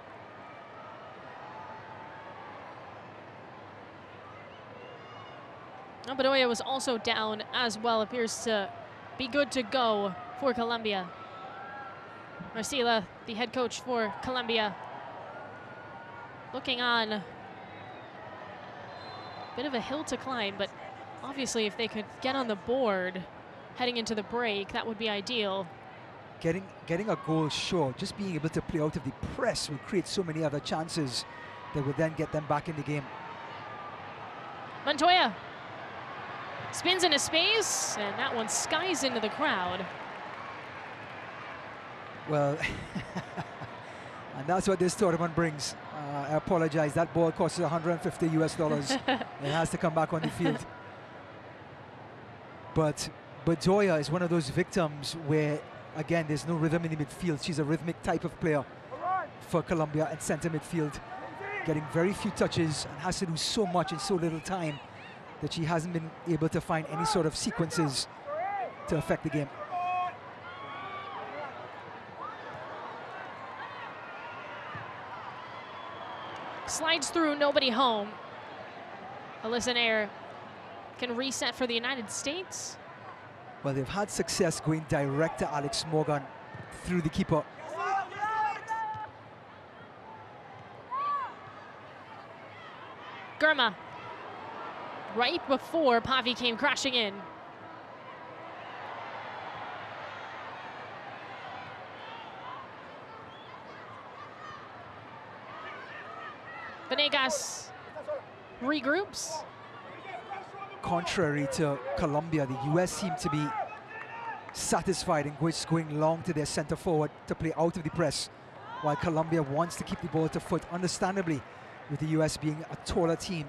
Bedoya was also down as well, appears to be good to go for Colombia. Marcela, the head coach for Colombia, looking on a bit of a hill to climb, but obviously if they could get on the board heading into the break, that would be ideal. Getting a goal, sure, just being able to play out of the press will create so many other chances that would then get them back in the game. Montoya spins into space, and that one skies into the crowd. Well, and that's what this tournament brings. I apologize, that ball costs $150 US. It has to come back on the field. But Bedoya is one of those victims where, again, there's no rhythm in the midfield. She's a rhythmic type of player for Colombia at center midfield, getting very few touches and has to do so much in so little time that she hasn't been able to find any sort of sequences to affect the game. Slides through, nobody home. Alyssa Nair can reset for the United States. Well, they've had success going direct to Alex Morgan through the keeper. Gurma, right before Pavi came crashing in. Venegas regroups. Contrary to Colombia, the US seem to be satisfied in going long to their center forward to play out of the press, while Colombia wants to keep the ball to foot, understandably, with the US being a taller team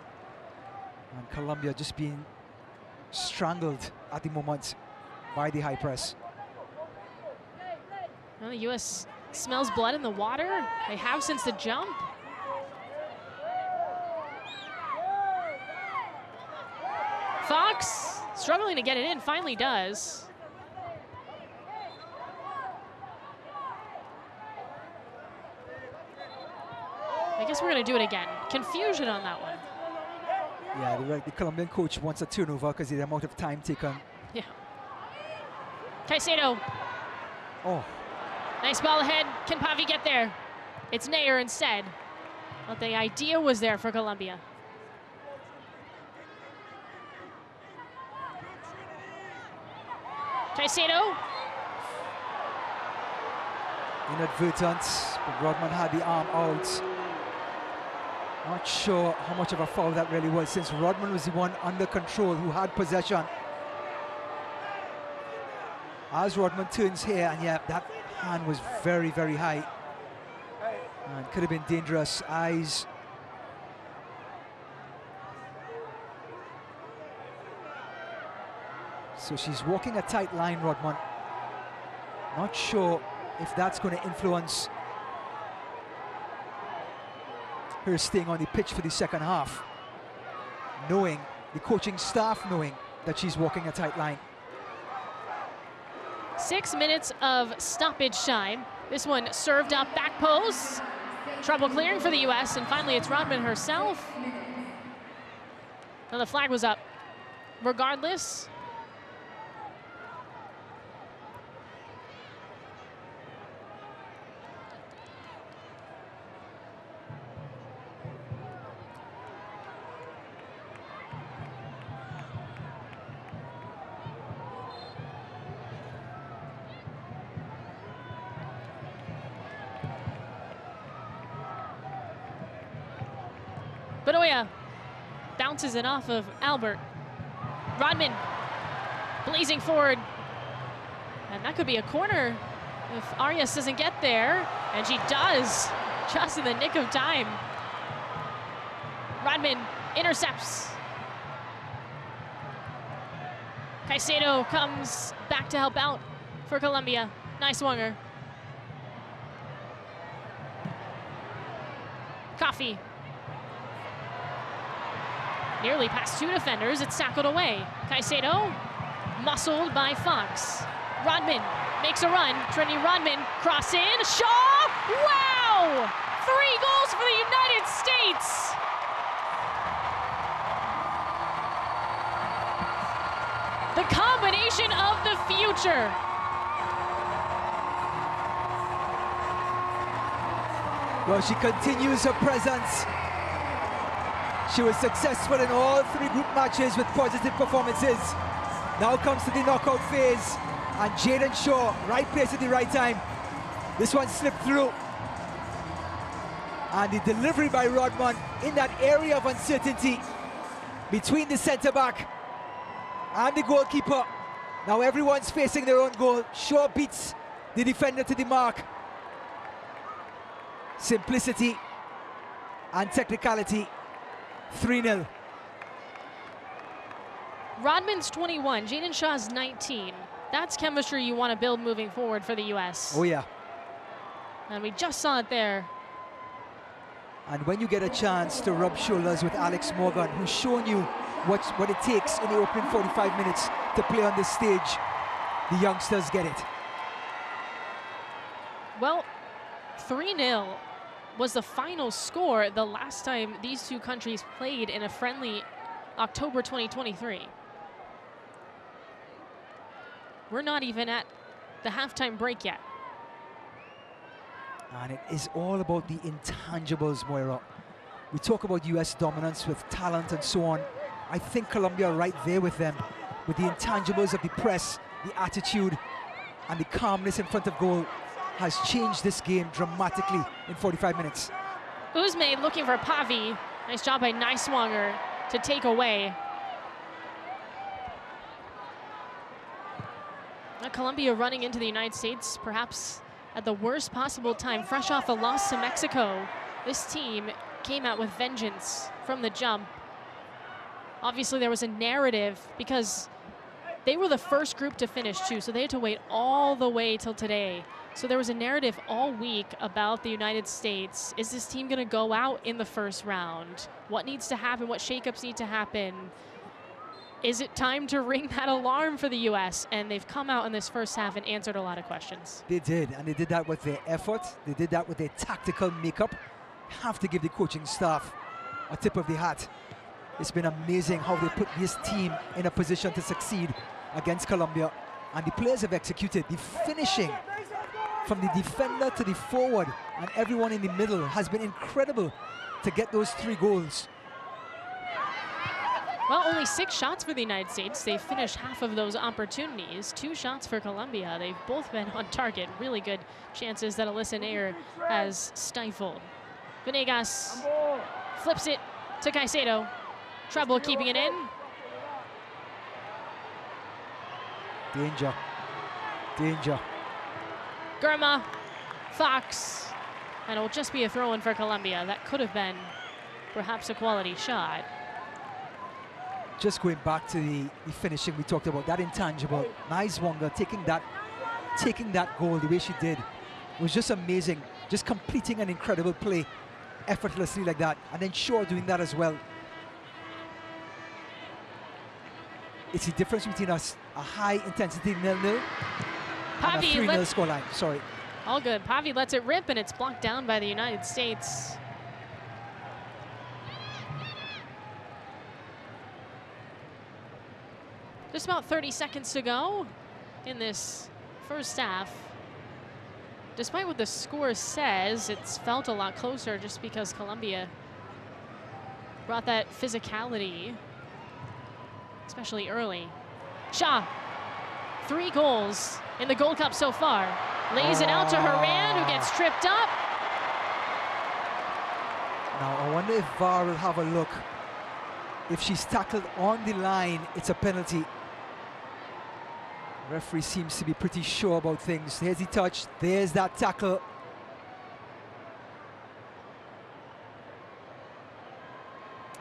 and Colombia just being strangled at the moment by the high press. Well, the US smells blood in the water. They have since the jump. Fox struggling to get it in, finally does. I guess we're gonna do it again. Confusion on that one. Yeah, the Colombian coach wants a turnover because of the amount of time taken. Yeah. Caicedo. Oh. Nice ball ahead. Can Pavi get there? It's Nair instead. But the idea was there for Colombia. Caicedo. Inadvertent, but Rodman had the arm out. Not sure how much of a foul that really was, since Rodman was the one under control who had possession. As Rodman turns here, and yeah, that hand was very, very high. And could have been dangerous. Eyes. So she's walking a tight line, Rodman. Not sure if that's going to influence her staying on the pitch for the second half, knowing, the coaching staff knowing that she's walking a tight line. 6 minutes of stoppage time. This one served up back post. Trouble clearing for the US, and finally it's Rodman herself. Well, the flag was up. regardless. Bedoya bounces it off of Albert. Rodman blazing forward. And that could be a corner if Arias doesn't get there. And she does, just in the nick of time. Rodman intercepts. Caicedo comes back to help out for Colombia. Nighswonger. Coffee. Nearly past two defenders, it's tackled away. Caicedo, muscled by Fox. Rodman makes a run. Trinity Rodman, cross in, Shaw! Wow! 3 goals for the United States! The combination of the future. Well, she continues her presence. She was successful in all 3 group matches with positive performances. Now comes to the knockout phase, and Jaden Shaw, right place at the right time. This one slipped through. And the delivery by Rodman in that area of uncertainty between the centre-back and the goalkeeper. Now everyone's facing their own goal. Shaw beats the defender to the mark. Simplicity and technicality. 3-0. Rodman's 21, Jaden Shaw's 19. That's chemistry you want to build moving forward for the U.S. Oh, yeah. And we just saw it there. And when you get a chance to rub shoulders with Alex Morgan, who's shown you what it takes in the opening 45 minutes to play on this stage, the youngsters get it. Well, 3-0 was the final score the last time these two countries played in a friendly, October 2023. We're not even at the halftime break yet. And it is all about the intangibles, Moira. We talk about US dominance with talent and so on. I think Colombia are right there with them, with the intangibles of the press, the attitude, and the calmness in front of goal has changed this game dramatically in 45 minutes. Uzme looking for Pavi. Nice job by Nighswonger to take away. Colombia running into the United States perhaps at the worst possible time. Fresh off a loss to Mexico, this team came out with vengeance from the jump. Obviously there was a narrative because they were the first group to finish too, so they had to wait all the way till today. So there was a narrative all week about the United States. Is this team gonna go out in the first round? What needs to happen? What shakeups need to happen? Is it time to ring that alarm for the US? And they've come out in this first half and answered a lot of questions. They did, and they did that with their effort. They did that with their tactical makeup. Have to give the coaching staff a tip of the hat. It's been amazing how they put this team in a position to succeed against Colombia. And the players have executed. The finishing from the defender to the forward and everyone in the middle has been incredible to get those 3 goals. Well, only 6 shots for the United States. They finished half of those opportunities. 2 shots for Colombia. They've both been on target. Really good chances that Alyssa Nair has stifled. Venegas flips it to Caicedo. Trouble keeping it in. Danger. Danger. Gurma, Fox, and it'll just be a throw-in for Colombia. That could have been perhaps a quality shot. Just going back to the finishing we talked about, that intangible. Nighswonger taking that goal the way she did was just amazing. Just completing an incredible play effortlessly like that. And then Shaw doing that as well. It's the difference between a high-intensity 0-0 and a 3-0 scoreline. Sorry. All good. Pavi lets it rip, and it's blocked down by the United States. Just about 30 seconds to go in this first half. Despite what the score says, it's felt a lot closer just because Colombia brought that physicality, especially early. Shaw, 3 goals in the Gold Cup so far. Lays it out to Horan, who gets tripped up. Now, I wonder if VAR will have a look. If she's tackled on the line, it's a penalty. Referee seems to be pretty sure about things. Here's the touch, there's that tackle.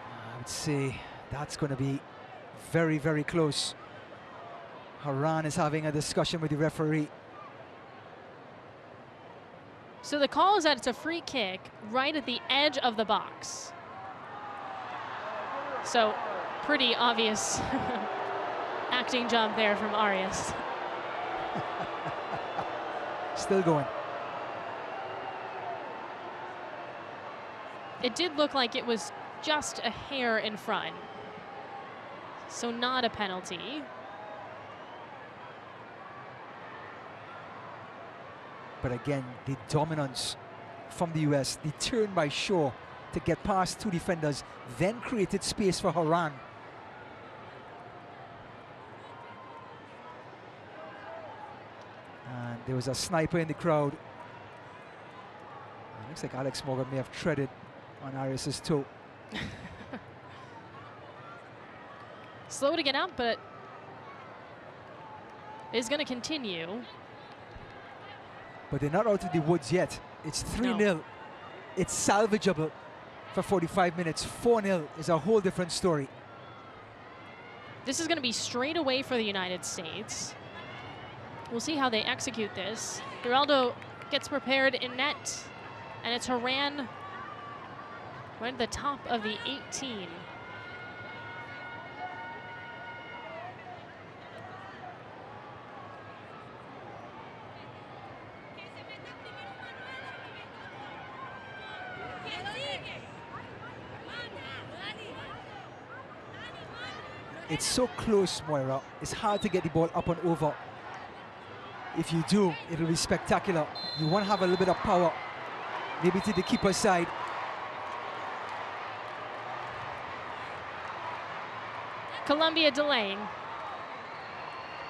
I would say that's going to be very, very close. Horan is having a discussion with the referee. So the call is that it's a free kick right at the edge of the box. So pretty obvious acting job there from Arias. Still going. It did look like it was just a hair in front. So not a penalty. But again, the dominance from the US, the turn by Shaw to get past 2 defenders, then created space for Horan. And there was a sniper in the crowd. It looks like Alex Morgan may have treaded on Arias's toe. Slow to get up, but is going to continue. But they're not out of the woods yet. It's 3-0. No. It's salvageable for 45 minutes. 4-0 is a whole different story. This is going to be straight away for the United States. We'll see how they execute this. Geraldo gets prepared in net, and it's Horan right at the top of the 18. It's so close, Moira. It's hard to get the ball up and over. If you do, it'll be spectacular. You want to have a little bit of power, maybe to the keeper's side. Colombia delaying.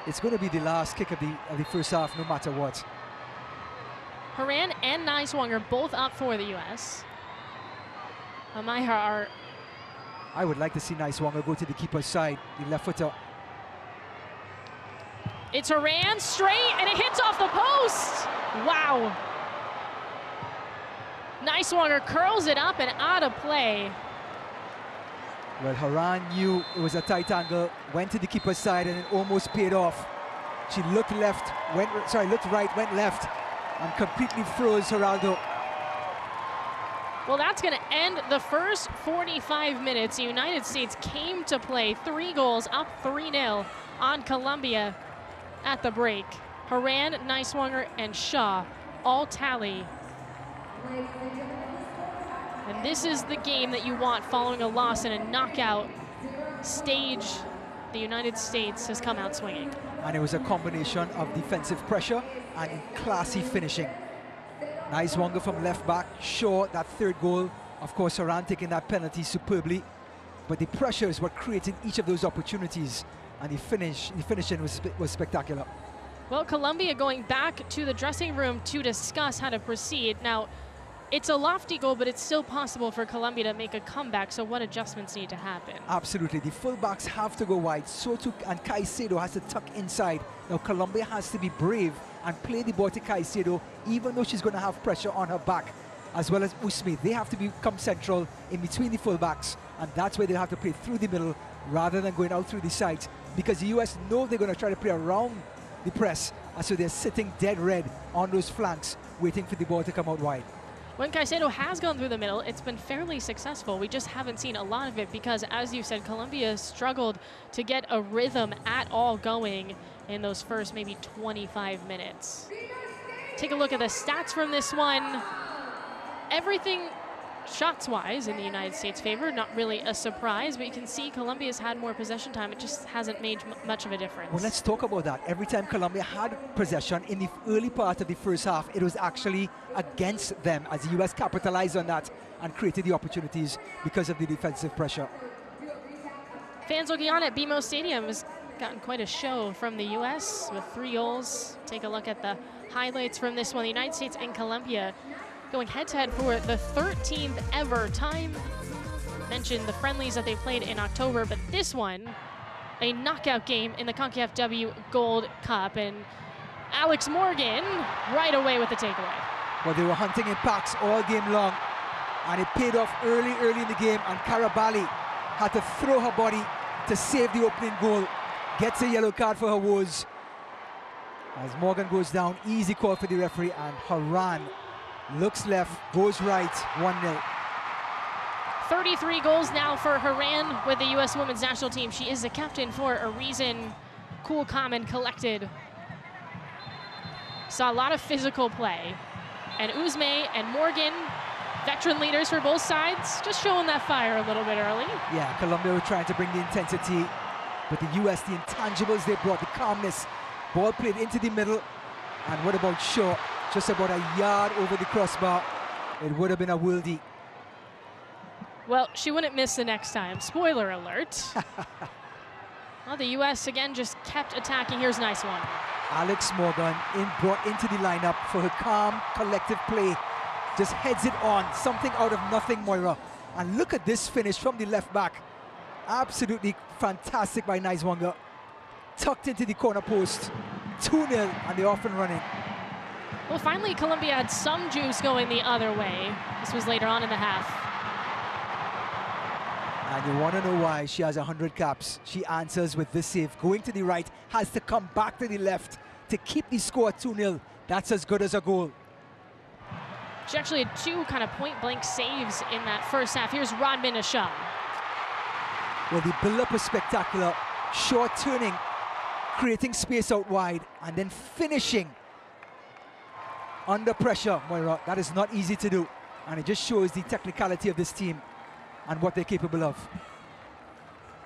It's going to be the last kick of the first half, no matter what. Horan and Nighswonger both up for the U.S. Amaya I would like to see Nighswonger go to the keeper's side, the left footer. It's Horan straight, and it hits off the post. Wow. Nighswonger curls it up and out of play. Well, Horan knew it was a tight angle, went to the keeper's side, and it almost paid off. She looked looked right, went left, and completely froze Geraldo. Well, that's going to end the first 45 minutes. The United States came to play, 3 goals, up 3-0 on Colombia at the break. Horan, Nighswonger, and Shaw all tally. And this is the game that you want following a loss in a knockout stage. The United States has come out swinging. And it was a combination of defensive pressure and classy finishing. Nighswonger from left back, Shaw, that 3rd goal. Of course, Horan taking that penalty superbly. But the pressures were creating each of those opportunities, and the finishing was spectacular. Well, Colombia going back to the dressing room to discuss how to proceed. Now, it's a lofty goal, but it's still possible for Colombia to make a comeback, so what adjustments need to happen? Absolutely, the fullbacks have to go wide. Soto and Caicedo has to tuck inside. Now, Colombia has to be brave and play the ball to Caicedo, even though she's going to have pressure on her back, as well as Usme. They have to become central in between the fullbacks, and that's where they have to play through the middle rather than going out through the sides, because the US know they're going to try to play around the press, and so they're sitting dead red on those flanks, waiting for the ball to come out wide. When Caicedo has gone through the middle, it's been fairly successful. We just haven't seen a lot of it because, as you said, Colombia struggled to get a rhythm at all going in those first maybe 25 minutes. Take a look at the stats from this one. Everything shots-wise in the United States' favor. Not really a surprise, but you can see Colombia's had more possession time. It just hasn't made much of a difference. Well, let's talk about that. Every time Colombia had possession in the early part of the first half, it was actually against them, as the U.S. capitalized on that and created the opportunities because of the defensive pressure. Fans looking on at BMO Stadium has gotten quite a show from the U.S. with 3 goals. Take a look at the highlights from this one. The United States and Colombia going head-to-head for the 13th ever time. Mentioned the friendlies that they played in October, but this one, a knockout game in the Concacaf W Gold Cup. And Alex Morgan right away with the takeaway. Well, they were hunting in packs all game long, and it paid off early in the game, and Carabali had to throw her body to save the opening goal. Gets a yellow card for her woes. As Morgan goes down, easy call for the referee, and Horan looks left, goes right, 1-0. 33 goals now for Horan with the U.S. women's national team. She is the captain for a reason. Cool, calm, and collected. Saw a lot of physical play. And Uzme and Morgan, veteran leaders for both sides, just showing that fire a little bit early. Yeah, Colombia were trying to bring the intensity, but the U.S., the intangibles they brought, the calmness. Ball played into the middle, and what about Shaw? Just about a yard over the crossbar. It would have been a worldie. Well, she wouldn't miss the next time. Spoiler alert. Well, the U.S. again just kept attacking. Here's Nighswonger. Alex Morgan brought into the lineup for her calm, collective play. Just heads it on, something out of nothing, Moira. And look at this finish from the left back. Absolutely fantastic by Nighswonger. Tucked into the corner post. 2-0, and they're off and running. Well, finally, Colombia had some juice going the other way. This was later on in the half. And you want to know why she has 100 caps. She answers with this save. Going to the right, has to come back to the left to keep the score 2-0. That's as good as a goal. She actually had 2 kind of point-blank saves in that first half. Here's Rodman Asham. Well, the build-up was spectacular. Short turning, creating space out wide, and then finishing under pressure, Moira. That is not easy to do. And it just shows the technicality of this team and what they're capable of.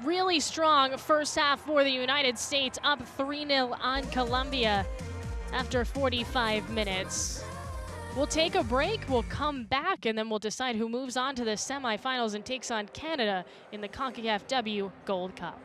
Really strong first half for the United States, up 3-0 on Colombia after 45 minutes. We'll take a break, we'll come back, and then we'll decide who moves on to the semifinals and takes on Canada in the Concacaf W Gold Cup.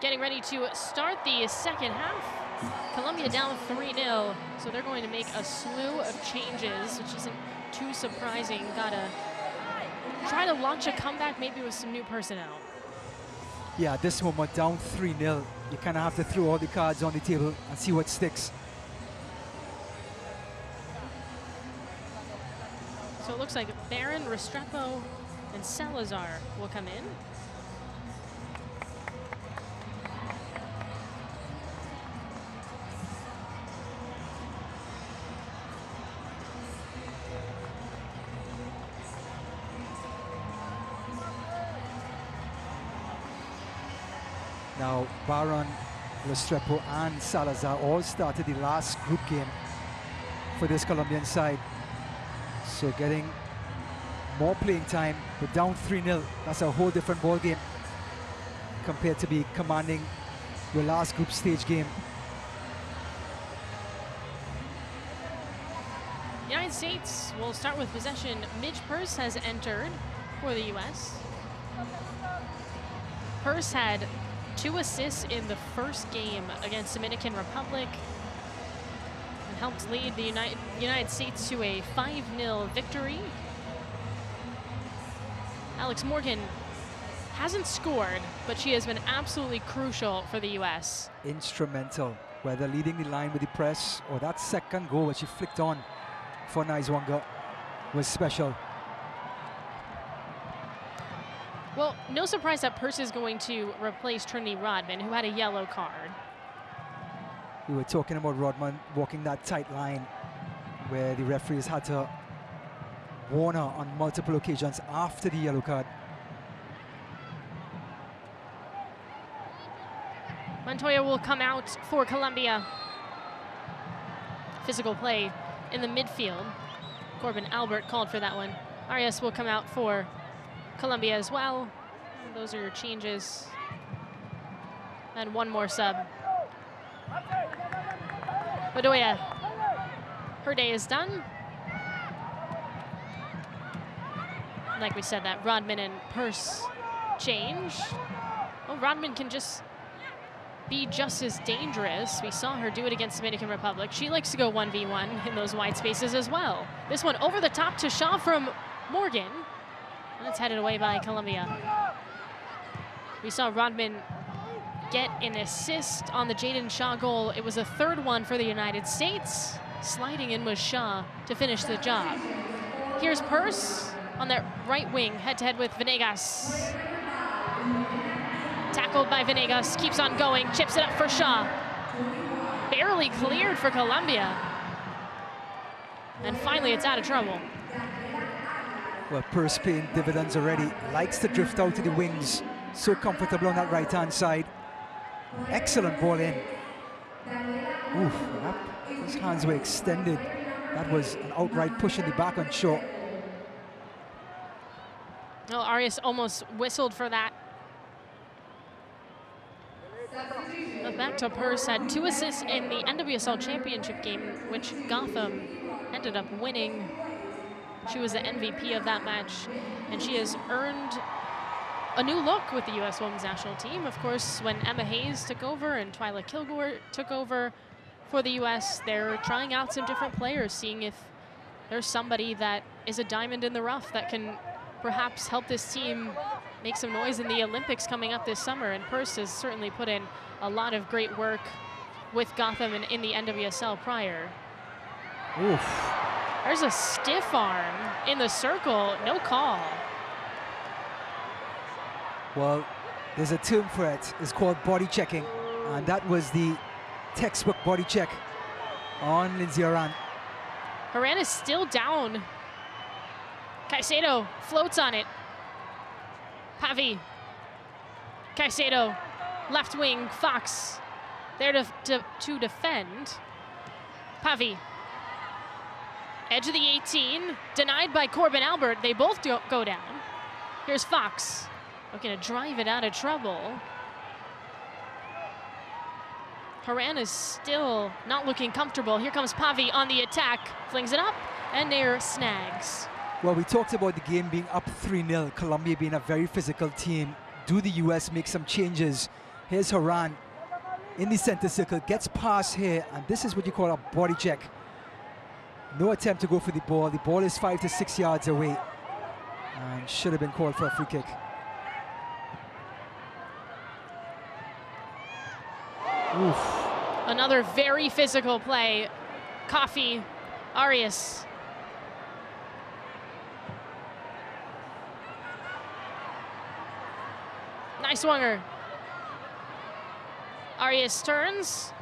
getting ready to start the second half. Colombia down 3-0, so they're going to make a slew of changes, which isn't too surprising. Gotta try to launch a comeback, maybe with some new personnel. Yeah, at this moment, down 3-0, you kind of have to throw all the cards on the table and see what sticks. So it looks like Barron, Restrepo, and Salazar will come in. Now, Barron, Restrepo, and Salazar all started the last group game for this Colombian side. So getting more playing time, but down 3-0, that's a whole different ball game compared to be commanding your last group stage game. United States will start with possession. Midge Purse has entered for the U.S. Purse had 2 assists in the first game against Dominican Republic and helped lead the United States to a 5-0 victory. Alex Morgan hasn't scored, but she has been absolutely crucial for the U.S. Instrumental, whether leading the line with the press or that second goal that she flicked on for Nighswonger was special. Well, no surprise that Purse is going to replace Trinity Rodman, who had a yellow card. We were talking about Rodman walking that tight line where the referees had to warn her on multiple occasions after the yellow card. Montoya will come out for Colombia. Physical play in the midfield. Corbin Albert called for that one. Arias will come out for Colombia as well. And those are your changes. And one more sub. Bedoya, her day is done. Like we said, that Rodman and Purse change. Well, Rodman can just be just as dangerous. We saw her do it against Dominican Republic. She likes to go 1v1 in those wide spaces as well. This one over the top to Shaw from Morgan. And it's headed away by Colombia. We saw Rodman get an assist on the Jaden Shaw goal. It was a third one for the United States. Sliding in was Shaw to finish the job. Here's Purse on that right wing, head-to-head with Venegas. Tackled by Venegas, keeps on going, chips it up for Shaw. Barely cleared for Colombia. And finally, it's out of trouble. Well, Purse paying dividends already. Likes to drift out to the wings. So comfortable on that right-hand side. Excellent ball in. Oof, his hands were extended. That was an outright push in the back on Shaw. Well, Arias almost whistled for that. But back to Purse, had 2 assists in the NWSL Championship game, which Gotham ended up winning. She was the MVP of that match, and she has earned a new look with the U.S. Women's National Team. Of course, when Emma Hayes took over and Twyla Kilgore took over for the U.S., they're trying out some different players, seeing if there's somebody that is a diamond in the rough that can perhaps help this team make some noise in the Olympics coming up this summer. And Purse has certainly put in a lot of great work with Gotham and in the NWSL prior. Oof. There's a stiff arm in the circle, no call. Well, there's a term for it. It's called body checking, and that was the textbook body check on Lindsey Horan. Horan is still down. Caicedo floats on it. Pavi. Caicedo, left wing, Fox there to defend. Pavi. Edge of the 18, denied by Corbin Albert. They both go down. Here's Fox, looking to drive it out of trouble. Horan is still not looking comfortable. Here comes Pavi on the attack, flings it up, and Nair snags. Well, we talked about the game being up 3-0, Colombia being a very physical team. Do the U.S. make some changes Here's Horan in the center circle, gets past here, and this is what you call a body check. No attempt to go for the ball. The ball is 5 to 6 yards away and should have been called for a free kick. Oof. Another very physical play. Coffee, Arias. Nighswonger. Arias turns.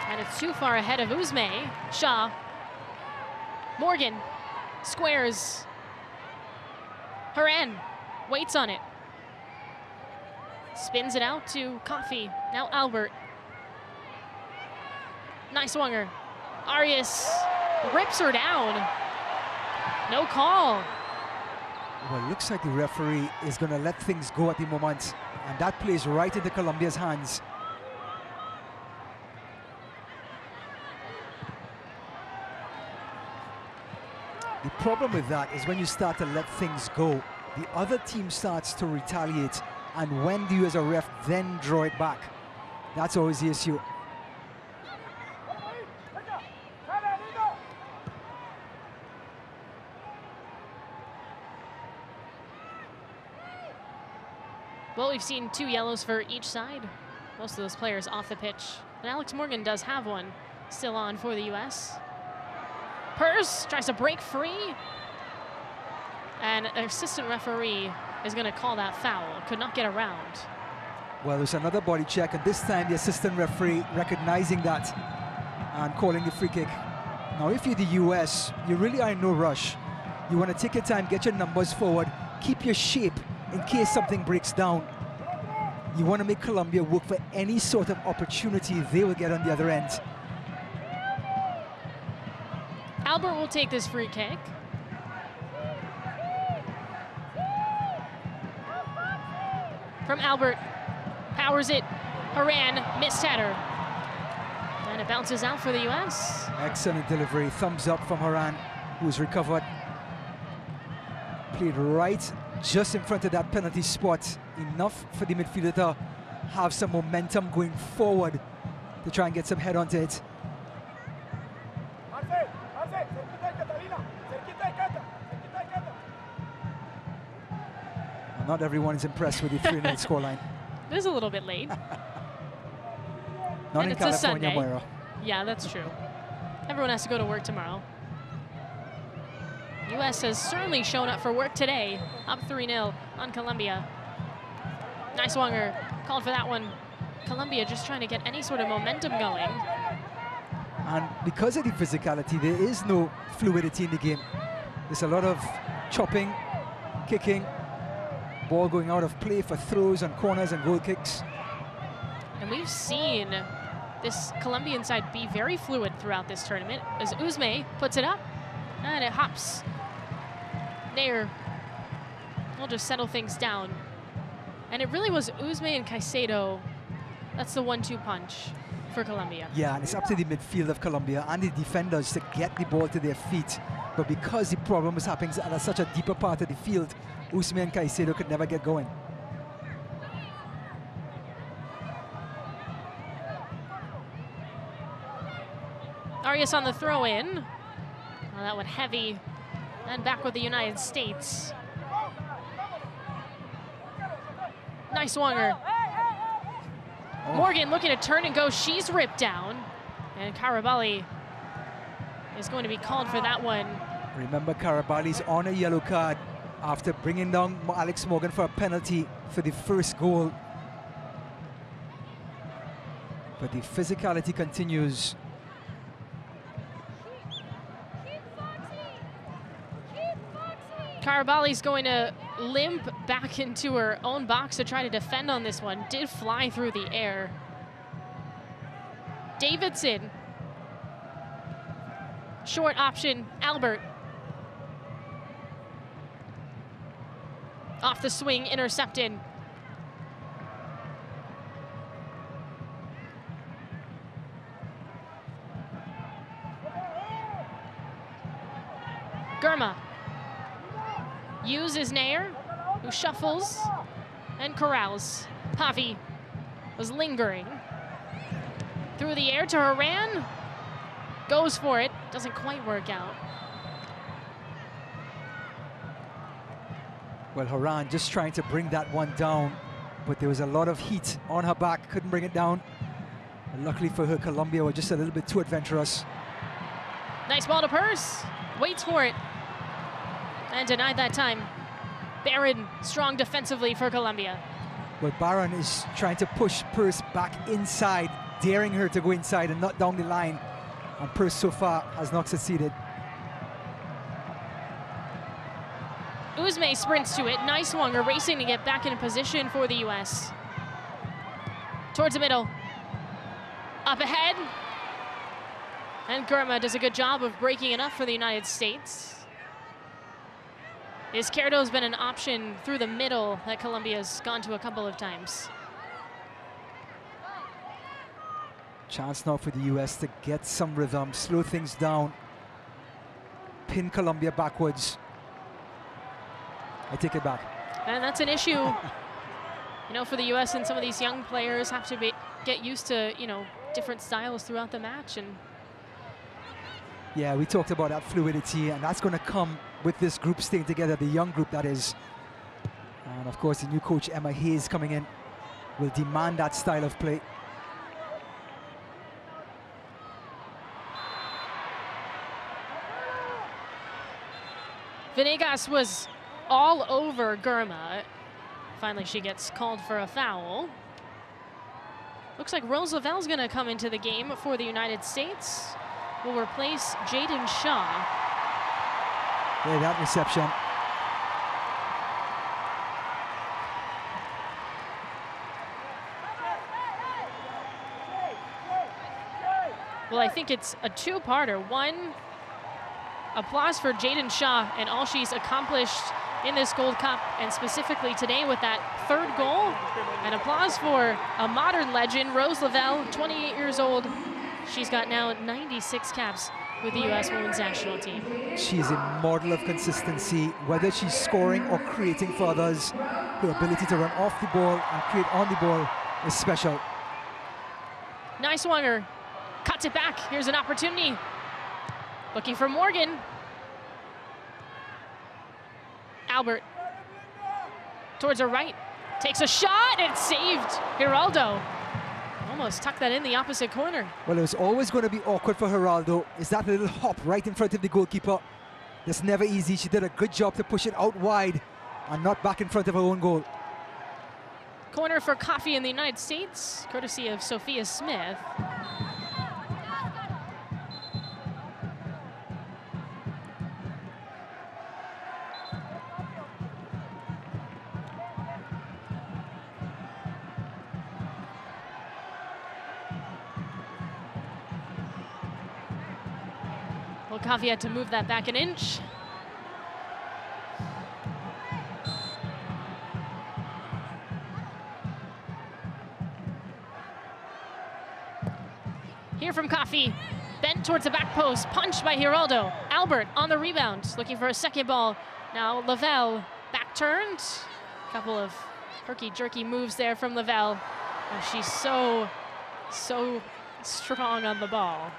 And it's too far ahead of Uzme. Shaw. Morgan. Squares. Horan waits on it. Spins it out to Coffee. Now Albert. Nighswonger. Arias rips her down. No call. Well, it looks like the referee is going to let things go at the moment, and that plays right into Colombia's hands. The problem with that is when you start to let things go, the other team starts to retaliate, and when do you as a ref then draw it back? That's always the issue. Well, we've seen 2 yellows for each side. Most of those players off the pitch. And Alex Morgan does have one still on for the U.S. Purse tries to break free. And an assistant referee is going to call that foul. Could not get around. Well, there's another body check, and this time the assistant referee recognizing that and calling the free kick. Now, if you're the U.S., you really are in no rush. You want to take your time, get your numbers forward, keep your shape in case something breaks down. You want to make Colombia work for any sort of opportunity they will get on the other end. Albert will take this free kick. From Albert, powers it. Horan, missed header. And it bounces out for the U.S. Excellent delivery, thumbs up from Horan, who's recovered. Played right just in front of that penalty spot, enough for the midfielder to have some momentum going forward to try and get some head onto it. Not everyone is impressed with the 3-0 scoreline. It is a little bit late. Not and in it's California, a Sunday. Moira. Yeah, that's true. Everyone has to go to work tomorrow. U.S. has certainly shown up for work today. Up 3-0 on Colombia. Nighswonger called for that one. Colombia just trying to get any sort of momentum going. And because of the physicality, there is no fluidity in the game. There's a lot of chopping, kicking, ball going out of play for throws and corners and goal kicks. And we've seen this Colombian side be very fluid throughout this tournament as Uzme puts it up and it hops. Nair will just settle things down. And it really was Uzme and Caicedo. That's the 1-2 punch for Colombia. Yeah, and it's up to the midfield of Colombia and the defenders to get the ball to their feet. But because the problem was happening at such a deeper part of the field, Uzme and Caicedo could never get going. Arias on the throw-in. Well, that one heavy. And back with the United States. Nighswonger. Oh. Morgan looking to turn and go. She's ripped down. And Carabali is going to be called for that one. Remember, Carabali's on a yellow card after bringing down Alex Morgan for a penalty for the first goal. But the physicality continues. Carabali's going to limp back into her own box to try to defend on this one. Did fly through the air. Davidson. Short option, Albert. Off the swing, intercepted. Gurma uses Nair, who shuffles. and corrals. Javi was lingering. Through the air to Horan. Goes for it. Doesn't quite work out. Well, Horan just trying to bring that one down, but there was a lot of heat on her back. Couldn't bring it down. And luckily for her, Colombia were just a little bit too adventurous. Nice ball to Purse. Waits for it. And denied that time. Barron strong defensively for Colombia. Well, Barron is trying to push Purse back inside, daring her to go inside and not down the line. And Purse so far has not succeeded. Uzme sprints to it. Nighswonger racing to get back in position for the U.S. Towards the middle. Up ahead. And Gurma does a good job of breaking it up for the United States. Izquierdo's been an option through the middle that Colombia's gone to a couple of times. Chance now for the U.S. to get some rhythm, slow things down, pin Colombia backwards. I take it back. And that's an issue, you know, for the U.S. and some of these young players have to get used to, you know, different styles throughout the match. And yeah, we talked about that fluidity, and that's going to come with this group staying together, the young group that is. And of course, the new coach, Emma Hayes, coming in, will demand that style of play. Venegas was all over Gurma. Finally, she gets called for a foul. Looks like Rose Lavelle's going to come into the game for the United States. Will replace Jaden Shaw. Yeah, that reception. Well, I think it's a two-parter. One, applause for Jaden Shaw and all she's accomplished in this Gold Cup, and specifically today with that third goal. And applause for a modern legend, Rose Lavelle, 28 years old. She's got now 96 caps with the U.S. Women's National Team. She's a model of consistency, whether she's scoring or creating for others. Her ability to run off the ball and create on the ball is special. Nighswonger cuts it back. Here's an opportunity. Looking for Morgan. Albert towards her right. Takes a shot and it's saved. Geraldo almost tucked that in the opposite corner. Well, it was always going to be awkward for Geraldo. Is that little hop right in front of the goalkeeper? That's never easy. She did a good job to push it out wide and not back in front of her own goal. Corner for Coffee in the United States, courtesy of Sophia Smith. Well, Coffee had to move that back an inch. Here from Coffee, bent towards the back post, punched by Geraldo. Albert on the rebound, looking for a second ball. Now Lavelle back turned. Couple of herky-jerky moves there from Lavelle. Oh, she's so strong on the ball.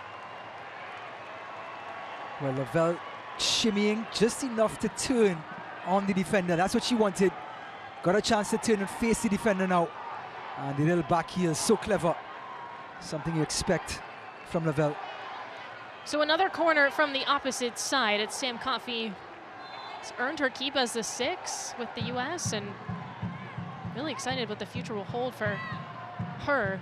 Well, Lavelle shimmying just enough to turn on the defender. That's what she wanted. Got a chance to turn and face the defender now. And the little back heel, so clever. Something you expect from Lavelle. So another corner from the opposite side. It's Sam Coffey. Has earned her keep as the 6 with the U.S. and really excited what the future will hold for her.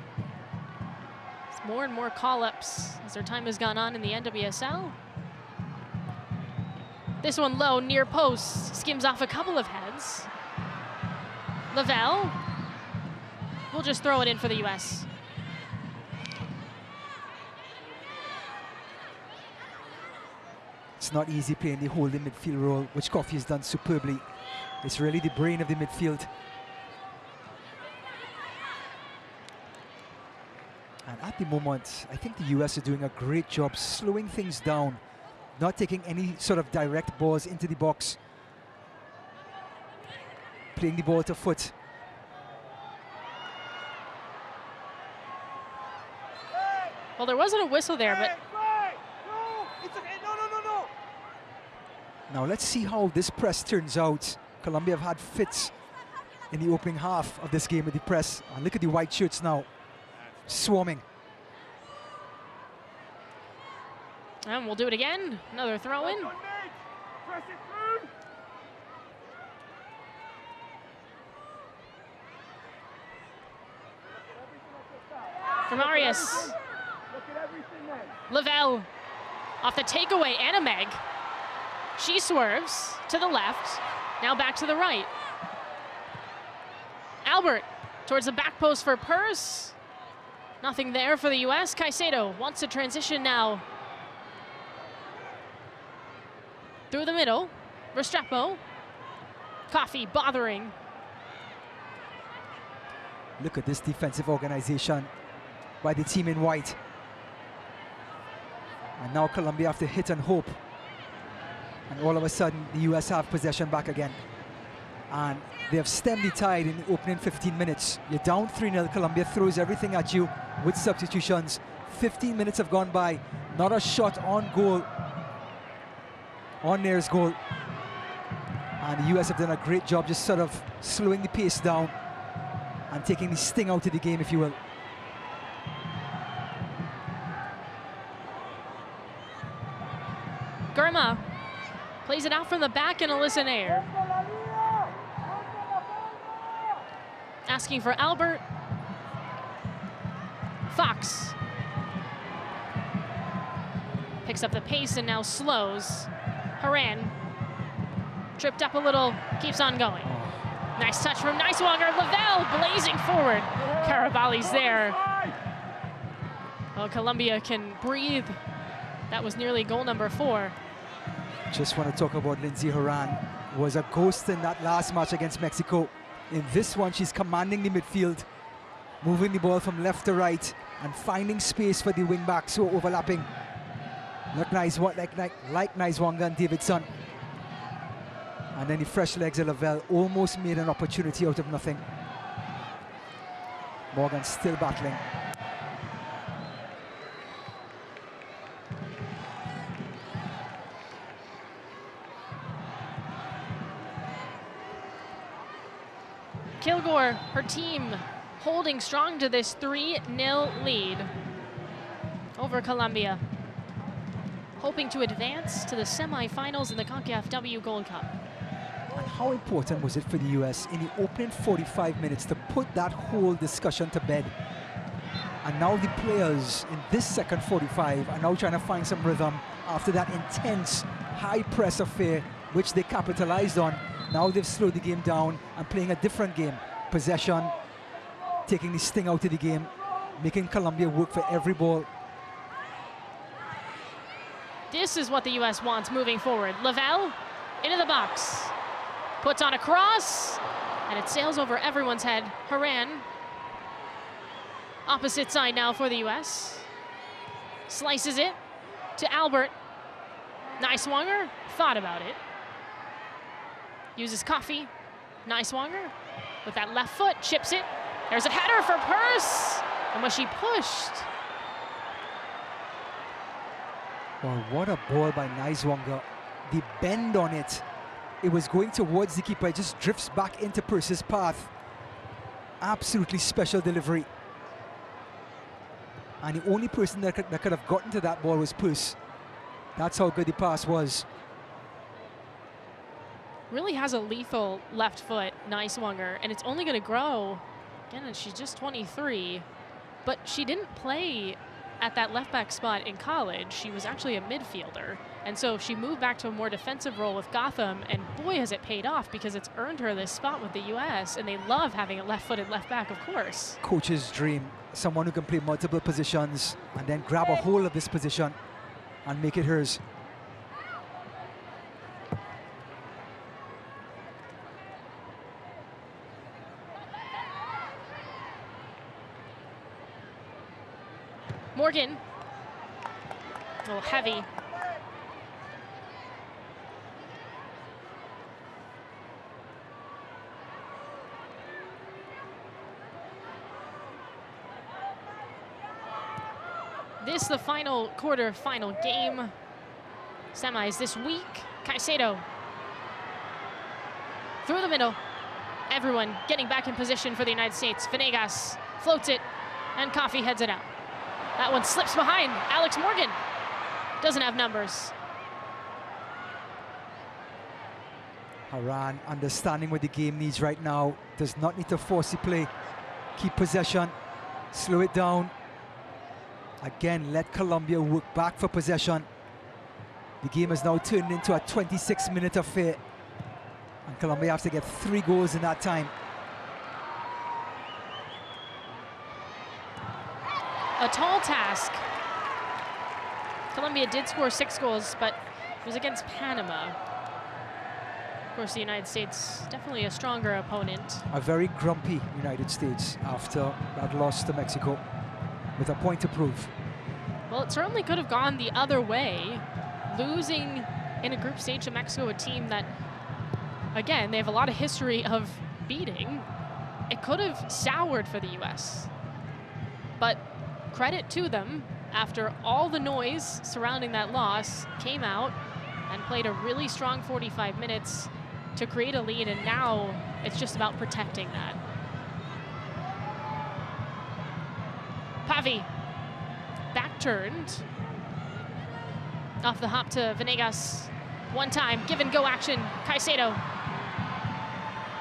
It's more and more call-ups as her time has gone on in the NWSL. This one low, near post, skims off a couple of heads. Lavelle will just throw it in for the U.S. It's not easy playing the holding midfield role, which Coffey has done superbly. It's really the brain of the midfield. And at the moment, I think the US are doing a great job slowing things down, not taking any sort of direct balls into the box, playing the ball to foot, Well, there wasn't a whistle there, but No, it's okay. No. Now let's see how this press turns out. Colombia have had fits in the opening half of this game with the press. And look at the white shirts now, swarming. and we'll do it again. Another throw in. Press it through. From Arias. Look at everything then. Lavelle off the takeaway. Anna Meg. She swerves to the left. Now back to the right. Albert towards the back post for Purse. Nothing there for the U.S. Caicedo wants to transition now. Through the middle. Restrepo. Coffee bothering. Look at this defensive organization by the team in white. And now Colombia have to hit and hope. And all of a sudden, the US have possession back again. And they have stemmed the tide in the opening 15 minutes. You're down 3-0, Colombia throws everything at you with substitutions. 15 minutes have gone by, not a shot on goal, on nearest goal. And the US have done a great job just sort of slowing the pace down and taking the sting out of the game, if you will. Gurma plays it out from the back, and Alyssa Nair asking for Albert. Fox picks up the pace and now slows. Horan tripped up a little, keeps on going. Nice touch from Nighswonger. Lavelle blazing forward. Caravali's there. Well, Colombia can breathe. That was nearly goal number 4. Just want to talk about Lindsey Horan. Was a ghost in that last match against Mexico. In this one, she's commanding the midfield, moving the ball from left to right and finding space for the wing backs who are overlapping. Like Nighswonger and Davidson. And then the fresh legs of Lavelle almost made an opportunity out of nothing. Morgan still battling. Kilgore, her team, holding strong to this 3-0 lead over Colombia, hoping to advance to the semifinals in the Concacaf W Gold Cup. And how important was it for the US in the opening 45 minutes to put that whole discussion to bed? And now the players in this second 45 are now trying to find some rhythm after that intense high press affair, which they capitalized on. Now they've slowed the game down and playing a different game. Possession, taking the sting out of the game, making Colombia work for every ball. This is what the U.S. wants moving forward. Lavelle into the box, puts on a cross, and it sails over everyone's head. Horan, opposite side now for the U.S. Slices it to Albert. Nighswonger thought about it. Uses Coffee. Nighswonger with that left foot, chips it. There's a header for Purse. And was she pushed? Well, what a ball by Nighswonger. The bend on it. It was going towards the keeper. It just drifts back into Purse's path. Absolutely special delivery. And the only person that could have gotten to that ball was Purse. That's how good the pass was. Really has a lethal left foot, Nighswonger, and it's only going to grow. Again, she's just 23, but she didn't play at that left back spot in college. She was actually a midfielder, and so she moved back to a more defensive role with Gotham, and boy, has it paid off because it's earned her this spot with the U.S., and they love having a left-footed left back, of course. Coach's dream, someone who can play multiple positions and then grab a hold of this position and make it hers. Morgan, a little heavy. this the final quarter-final game. Semis this week. Caicedo through the middle. Everyone getting back in position for the United States. Venegas floats it, and Coffee heads it out. That one slips behind. Alex Morgan doesn't have numbers. Horan understanding what the game needs right now. Does not need to force the play. Keep possession. Slow it down. Again, let Colombia work back for possession. The game has now turned into a 26-minute affair. And Colombia have to get 3 goals in that time. A tall task. Colombia did score 6 goals, but it was against Panama. Of course, the United States, definitely a stronger opponent. A very grumpy United States after that loss to Mexico with a point to prove. Well, it certainly could have gone the other way. Losing in a group stage to Mexico, a team that, again, they have a lot of history of beating. It could have soured for the US. But credit to them, after all the noise surrounding that loss, came out and played a really strong 45 minutes to create a lead, and now it's just about protecting that. Pavi, back turned. Off the hop to Venegas. One time, give and go action. Caicedo.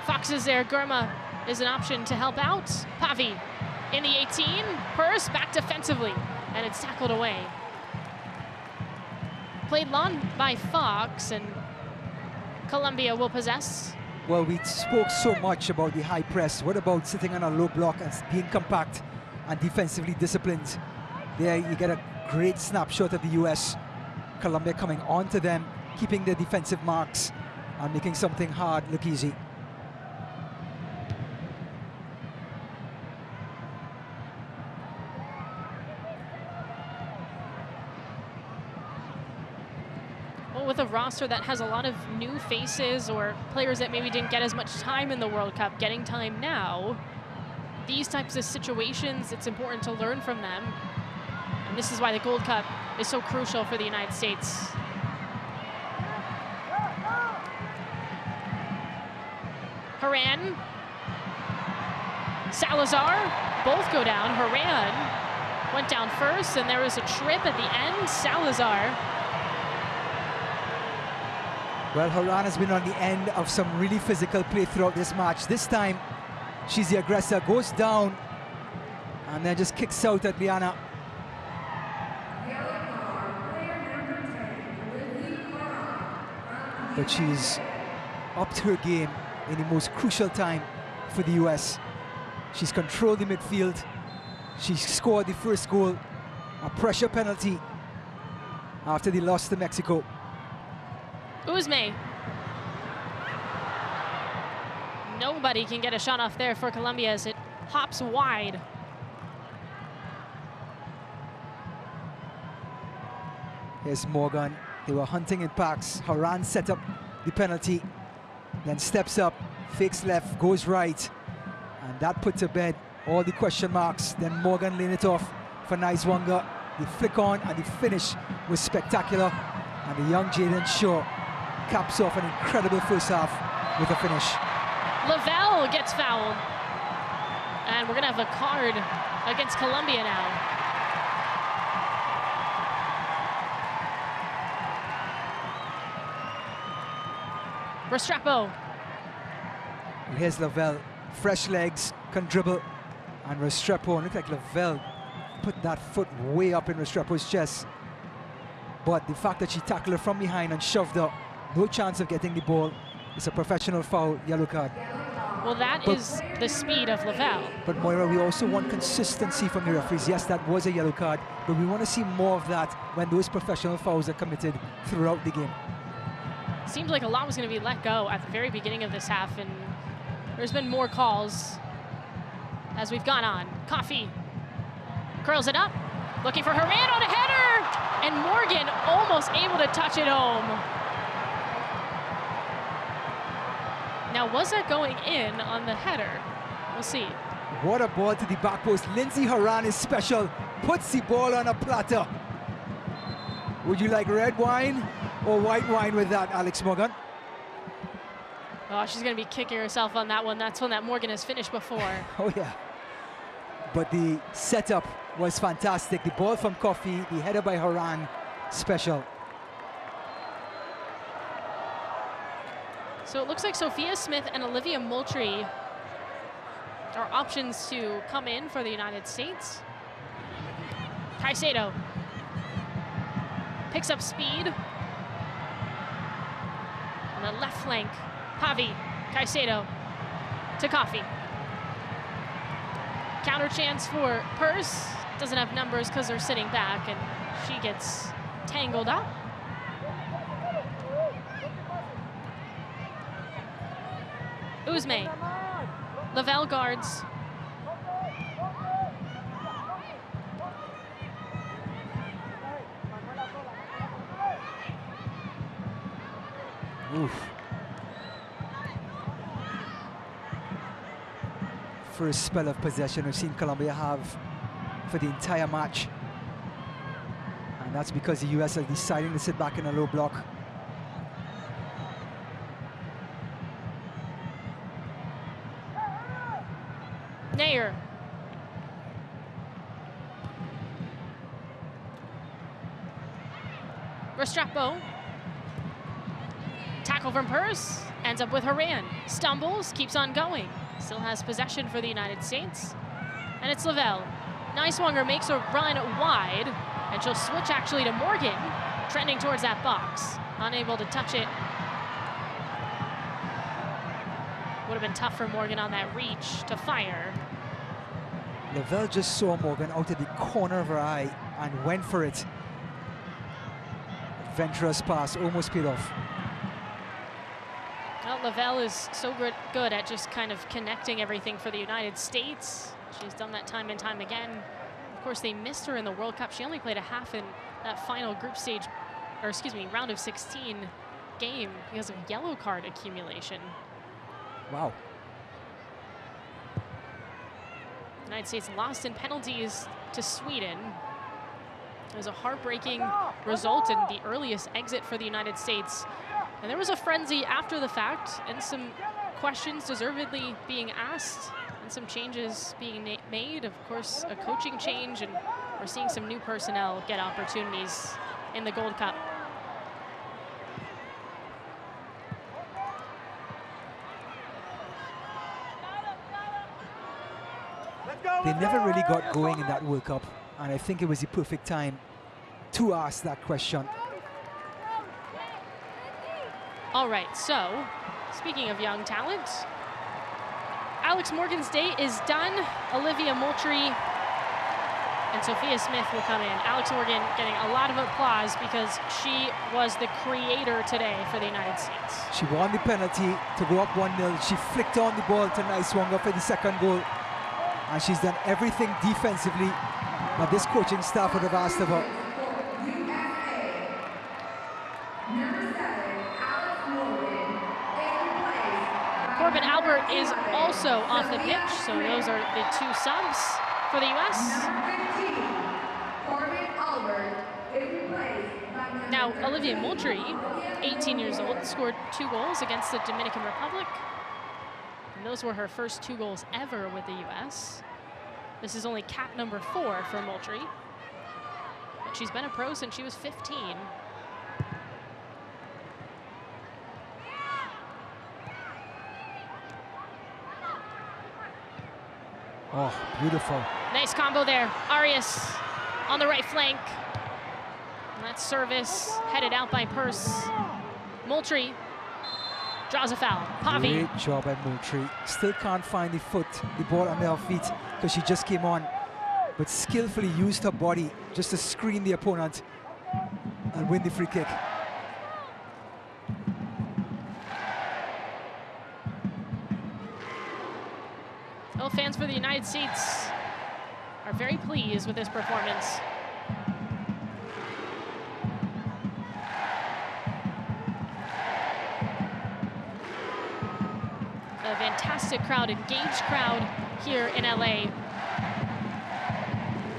Fox is there. Gurma is an option to help out. Pavi in the 18. Purse back defensively, and it's tackled away. Played long by Fox, and Colombia will possess. Well, we spoke so much about the high press. What about sitting on a low block and being compact and defensively disciplined? There you get a great snapshot of the US. Colombia coming onto them, keeping their defensive marks and making something hard look easy. Well, with a roster that has a lot of new faces or players that maybe didn't get as much time in the World Cup, getting time now, these types of situations, it's important to learn from them. And this is why the Gold Cup is so crucial for the United States. Horan, Salazar, both go down. Horan went down first, and there was a trip at the end. Salazar. Well, Horan has been on the end of some really physical play throughout this match. This time, she's the aggressor, goes down, and then just kicks out at Liana. But she's upped her game in the most crucial time for the US. She's controlled the midfield. She scored the first goal, a pressure penalty after the loss to Mexico. Uzme. Nobody can get a shot off there for Colombia as it hops wide. Here's Morgan. They were hunting in packs. Horan set up the penalty, then steps up, fakes left, goes right, and that put to bed all the question marks. Then Morgan laying it off for Nighswonger. The flick on and the finish was spectacular, and the young Jaden Shaw caps off an incredible first half with a finish. Lavelle gets fouled, and we're gonna have a card against Colombia now. Restrepo. And here's Lavelle, fresh legs, can dribble, and Restrepo, looked like Lavelle put that foot way up in Restrepo's chest. But the fact that she tackled her from behind and shoved her, no chance of getting the ball. It's a professional foul, yellow card. Well, that is the speed of Lavelle. But Moira, we also want consistency from the referees. Yes, that was a yellow card, but we want to see more of that when those professional fouls are committed throughout the game. Seems like a lot was going to be let go at the very beginning of this half, and there's been more calls as we've gone on. Coffee curls it up, looking for Horan on a header, and Morgan almost able to touch it home. Now, was that going in on the header? We'll see. What a ball to the back post. Lindsey Horan is special. Puts the ball on a platter. Would you like red wine or white wine with that, Alex Morgan? Oh, she's going to be kicking herself on that one. That's one that Morgan has finished before. Oh, yeah. But the setup was fantastic. The ball from Coffey, the header by Horan, special. So it looks like Sophia Smith and Olivia Moultrie are options to come in for the United States. Caicedo picks up speed. On the left flank, Pavi, Caicedo to Coffey. Counter chance for Purse. Doesn't have numbers because they're sitting back, and she gets tangled up. Uzme. Lavelle guards. Oof. First spell of possession we've seen Colombia have for the entire match. And that's because the US are deciding to sit back in a low block. Nair. Restrepo. Tackle from Purse. Ends up with Horan. Stumbles, keeps on going. Still has possession for the United States. And it's Lavelle. Nighswonger makes a run wide. And she'll switch actually to Morgan, trending towards that box. Unable to touch it. Would have been tough for Morgan on that reach to fire. Lavelle just saw Morgan out of the corner of her eye and went for it. Adventurous pass, almost paid off. Well, Lavelle is so good at just kind of connecting everything for the United States. She's done that time and time again. Of course, they missed her in the World Cup. She only played a half in that final group stage, or excuse me, round of 16 game because of yellow card accumulation. Wow. The United States lost in penalties to Sweden. It was a heartbreaking result in the earliest exit for the United States. And there was a frenzy after the fact and some questions deservedly being asked and some changes being made. Of course, a coaching change, and we're seeing some new personnel get opportunities in the Gold Cup. They never really got going in that World Cup, and I think it was the perfect time to ask that question. All right, so speaking of young talent, Alex Morgan's day is done. Olivia Moultrie and Sophia Smith will come in. Alex Morgan getting a lot of applause because she was the creator today for the United States. She won the penalty to go up 1-0. She flicked on the ball to Nighswonger for the second goal. And she's done everything defensively that this coaching staff would have asked of her. Corbin Albert is also off the pitch, so those are the two subs for the U.S. Now, Olivia Moultrie, 18 years old, scored 2 goals against the Dominican Republic. And those were her first 2 goals ever with the U.S. This is only cap number 4 for Moultrie. But she's been a pro since she was 15. Oh, beautiful. Nice combo there. Arias on the right flank. And that service headed out by Purse. Moultrie draws a foul. Pavi. Great job by Moultrie. Still can't find the ball under her feet because she just came on, but skillfully used her body just to screen the opponent and win the free kick. Well, fans for the United States are very pleased with this performance. A fantastic fantastic crowd, engaged crowd here in LA.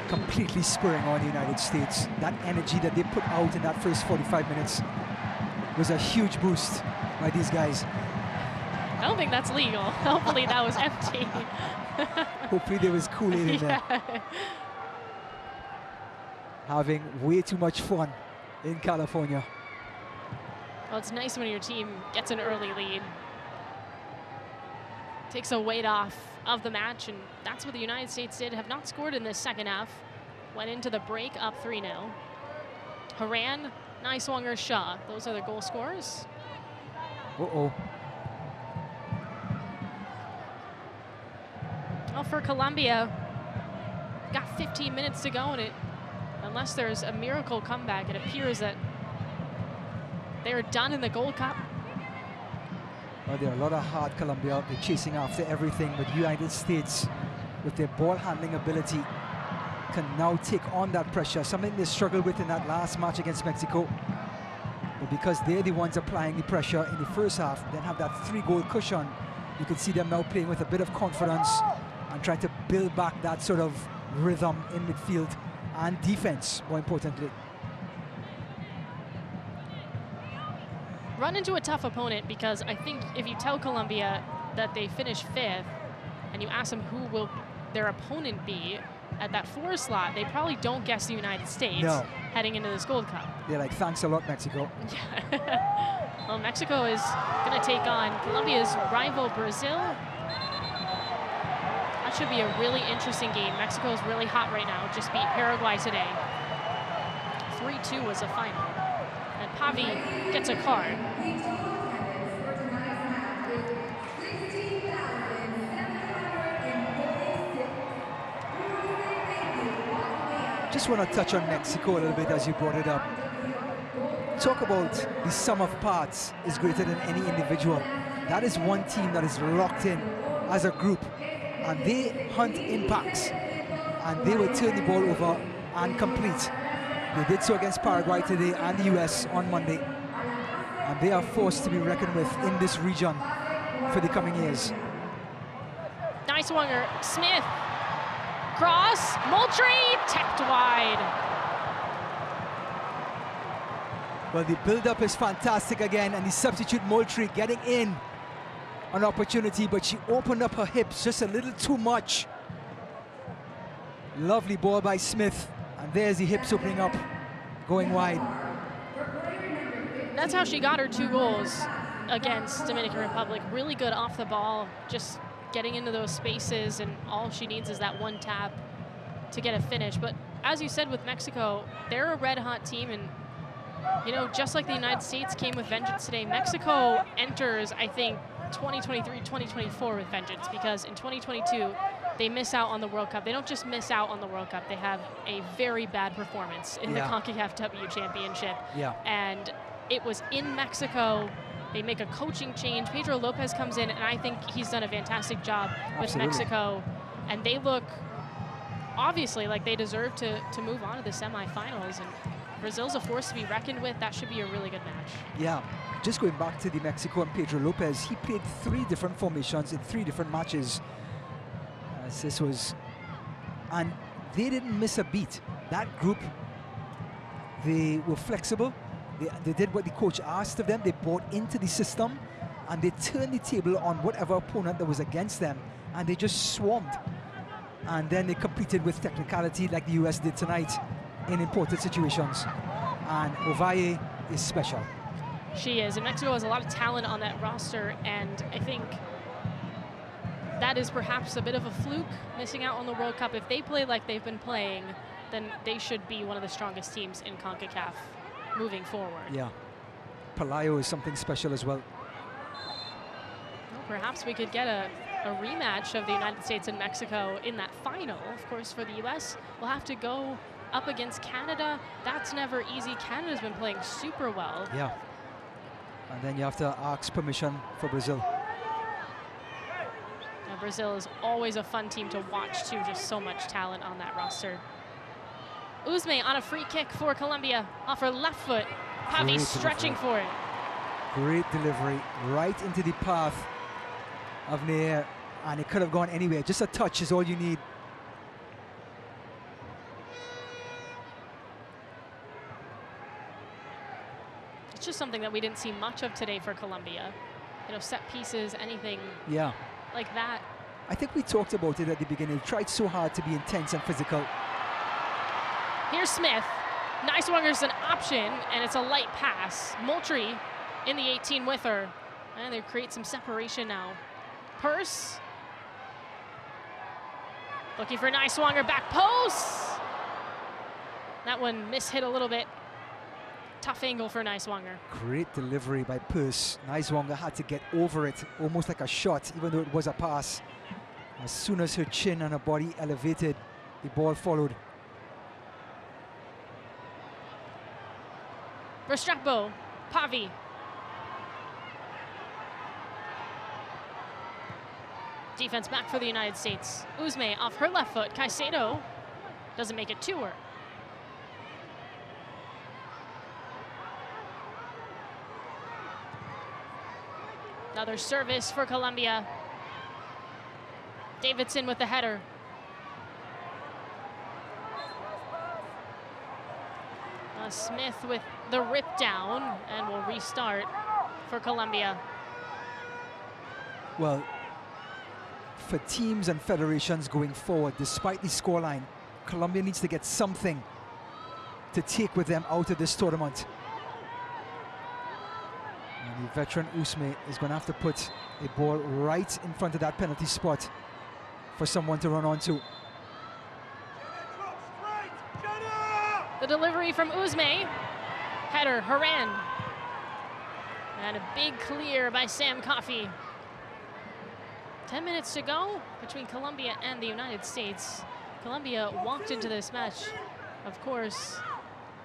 Completely spurring on the United States. That energy that they put out in that first 45 minutes was a huge boost by these guys. I don't think that's legal. Hopefully that was empty. Hopefully there was Kool-Aid in there. Having way too much fun in California. Well, it's nice when your team gets an early lead. Takes a weight off of the match, and that's what the United States did. Have not scored in this second half. Went into the break up 3-0. Horan, Nighswonger, Shaw. Those are the goal scorers. Uh-oh. Well, for Colombia, got 15 minutes to go, and unless there's a miracle comeback, it appears that they're done in the Gold Cup. Well, there are a lot of hard Colombia. They're chasing after everything, but United States, with their ball handling ability, can now take on that pressure, something they struggled with in that last match against Mexico. But because they're the ones applying the pressure in the first half, then have that 3-goal cushion, you can see them now playing with a bit of confidence and trying to build back that sort of rhythm in midfield and defense, more importantly. Run into a tough opponent, because I think if you tell Colombia that they finish 5th and you ask them who will their opponent be at that 4 slot, they probably don't guess the United States heading into this Gold Cup. They're like, thanks a lot, Mexico. Well, Mexico is going to take on Colombia's rival, Brazil. That should be a really interesting game. Mexico is really hot right now. Just beat Paraguay today. 3-2 was the final. And Pavi gets a card. Just want to touch on Mexico a little bit as you brought it up. Talk about the sum of parts is greater than any individual. That is one team that is locked in as a group, and they hunt impacts, and they will turn the ball over and complete. They did so against Paraguay today and the US on Monday, and they are forced to be reckoned with in this region for the coming years. Nighswonger, Smith, cross, Moultrie, tapped wide. Well, the build-up is fantastic again, and the substitute Moultrie getting in an opportunity, but she opened up her hips just a little too much. Lovely ball by Smith, and there's the hips opening up, going wide. That's how she got her 2 goals against Dominican Republic. Really good off the ball, just getting into those spaces, and all she needs is that 1 tap to get a finish. But as you said with Mexico, they're a red-hot team, and you know, just like the United States came with vengeance today, Mexico enters, I think, 2023, 2024 with vengeance, because in 2022, they miss out on the World Cup. They don't just miss out on the World Cup, they have a very bad performance in the Concacaf W Championship. And it was in Mexico. They make a coaching change. Pedro Lopez comes in, and I think he's done a fantastic job with Mexico. And they look, obviously, like they deserve to move on to the semifinals. And Brazil's a force to be reckoned with. That should be a really good match. Yeah, just going back to the Mexico and Pedro Lopez, he played 3 different formations in 3 different matches. This was, and they didn't miss a beat. That group, they were flexible. They did what the coach asked of them. They bought into the system, and they turned the table on whatever opponent that was against them, and they just swarmed. And then they competed with technicality like the US did tonight in important situations. And Ovalle is special. She is, and Mexico has a lot of talent on that roster, and I think that is perhaps a bit of a fluke, missing out on the World Cup. If they play like they've been playing, then they should be one of the strongest teams in CONCACAF moving forward. Yeah, Pelayo is something special as well. Well, perhaps we could get a rematch of the United States and Mexico in that final. Of course, for the US, we'll have to go up against Canada. That's never easy. Canada's been playing super well. Yeah, and then you have to ask permission for Brazil. Now, Brazil is always a fun team to watch too, just so much talent on that roster. Uzme on a free kick for Colombia, off her left foot. Pavi stretching for it. Great delivery, right into the path of Nair. And it could have gone anywhere. Just a touch is all you need. It's just something that we didn't see much of today for Colombia. You know, set pieces, anything like that. I think we talked about it at the beginning. Tried so hard to be intense and physical. Here's Smith. Nighswonger's an option, and it's a light pass. Moultrie in the 18 with her. And they create some separation now. Purse. Looking for Nighswonger, back post. That one mishit a little bit. Tough angle for Nighswonger. Great delivery by Purse. Nighswonger had to get over it, almost like a shot, even though it was a pass. As soon as her chin and her body elevated, the ball followed. Restrepo, Pavi. Defense back for the United States. Uzme off her left foot. Caicedo doesn't make it to her. Another service for Colombia. Davidson with the header. Smith with the rip down, and will restart for Colombia. Well, for teams and federations going forward, despite the scoreline, Colombia needs to get something to take with them out of this tournament. And the veteran Uzme is going to have to put a ball right in front of that penalty spot for someone to run onto. The delivery from Uzme. Header, Horan. And a big clear by Sam Coffey. 10 minutes to go between Colombia and the United States. Colombia walked into this match, of course,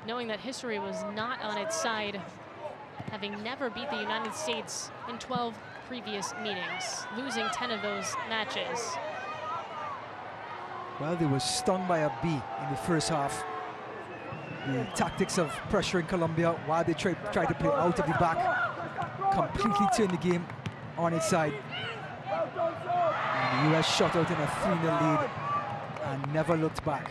knowing that history was not on its side, having never beat the United States in 12 previous meetings, losing 10 of those matches. Well, they were stung by a bee in the first half. The tactics of pressuring Colombia while they try to play out of the back completely turned the game on its side. And the US shot out in a 3-0 lead and never looked back.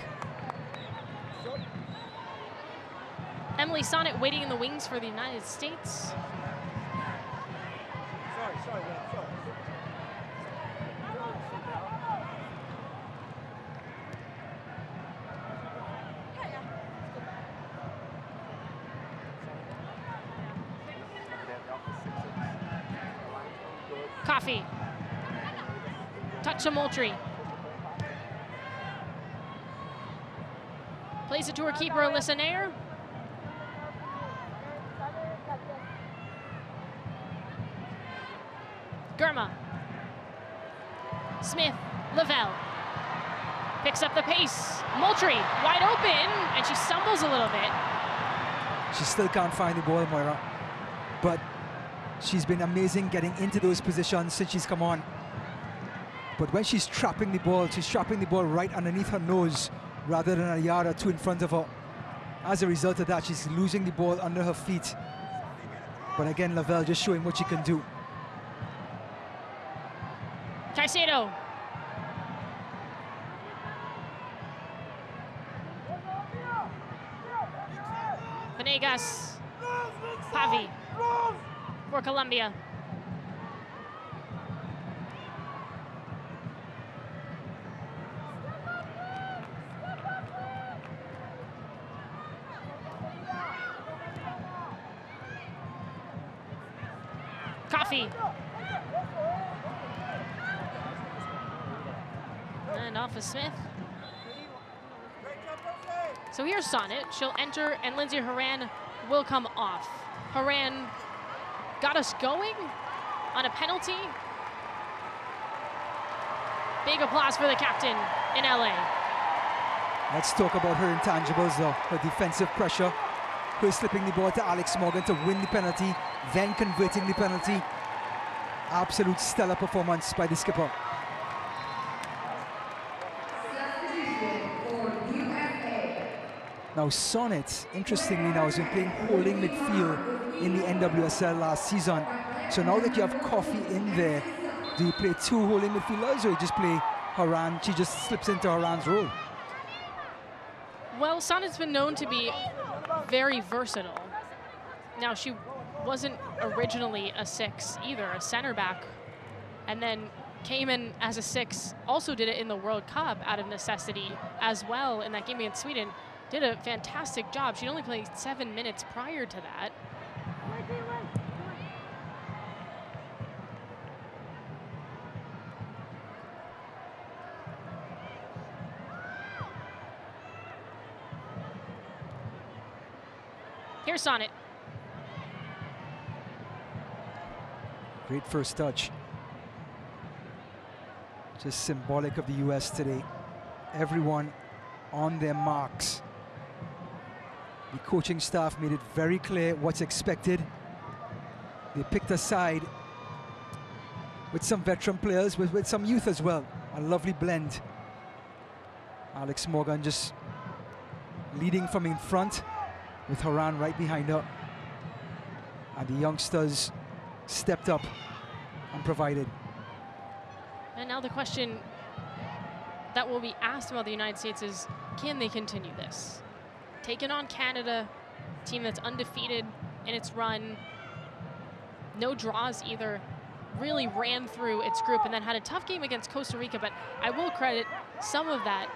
Emily Sonnet waiting in the wings for the United States. Sorry. Coffey. Touch to Moultrie. Plays it to her keeper, Alyssa Nair. Germa. Smith, Lavelle. Picks up the pace. Moultrie, wide open, and she stumbles a little bit. She still can't find the ball, Moira. But she's been amazing getting into those positions since she's come on. But when she's trapping the ball right underneath her nose rather than a yard or two in front of her. As a result of that, she's losing the ball under her feet. But again, Lavelle just showing what she can do. Caicedo. Venegas. Pavi for Colombia. Coffey. And off of Smith. So here's Sonnet. She'll enter, and Lindsey Horan will come off. Horan got us going on a penalty. Big applause for the captain in LA. Let's talk about her intangibles though. Her defensive pressure, her slipping the ball to Alex Morgan to win the penalty, then converting the penalty. Absolute stellar performance by the skipper. Now Sonnet, interestingly now, has been playing holding midfield in the NWSL last season. So now that you have Coffey in there, Do you play two holding midfielders, or you just play Horan? She just slips into Horan's role. Well, Sonnet's been known to be very versatile. Now, she wasn't originally a 6 either, a center back, and then came in as a 6, also did it in the World Cup out of necessity as well in that game against Sweden. Did a fantastic job. She'd only played 7 minutes prior to that. Here's Sonnet. Great first touch. Just symbolic of the US today. Everyone on their marks. The coaching staff made it very clear what's expected. They picked a side with some veteran players, with some youth as well. A lovely blend. Alex Morgan just leading from in front, with Horan right behind her. And the youngsters stepped up and provided. And now the question that will be asked about the United States is, can they continue this? Taking on Canada, a team that's undefeated in its run, no draws either, really ran through its group and then had a tough game against Costa Rica, but I will credit some of that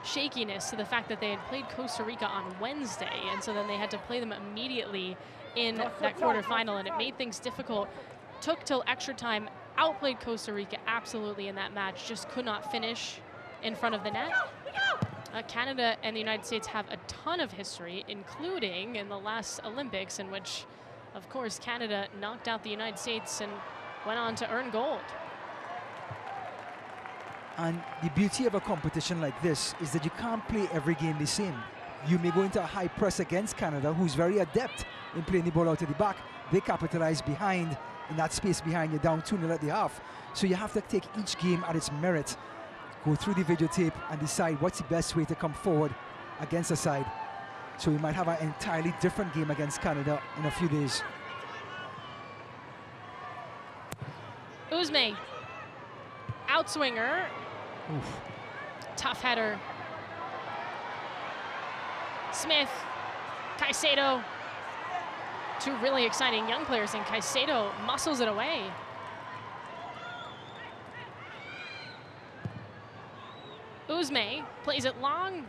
shakiness to the fact that they had played Costa Rica on Wednesday, and so then they had to play them immediately in that quarterfinal, and it made things difficult. Took till extra time, outplayed Costa Rica absolutely in that match, just could not finish in front of the net. Canada and the United States have a ton of history, including in the last Olympics, in which, of course, Canada knocked out the United States and went on to earn gold. And the beauty of a competition like this is that you can't play every game the same. You may go into a high press against Canada, who's very adept in playing the ball out of the back. They capitalize behind, in that space behind you, down 2-0 at the half. So you have to take each game at its merit, go through the videotape and decide what's the best way to come forward against a side. So we might have an entirely different game against Canada in a few days. Uzme, outswinger. Oof. Tough header. Smith, Caicedo. Two really exciting young players, and Caicedo muscles it away. Uzme plays it long.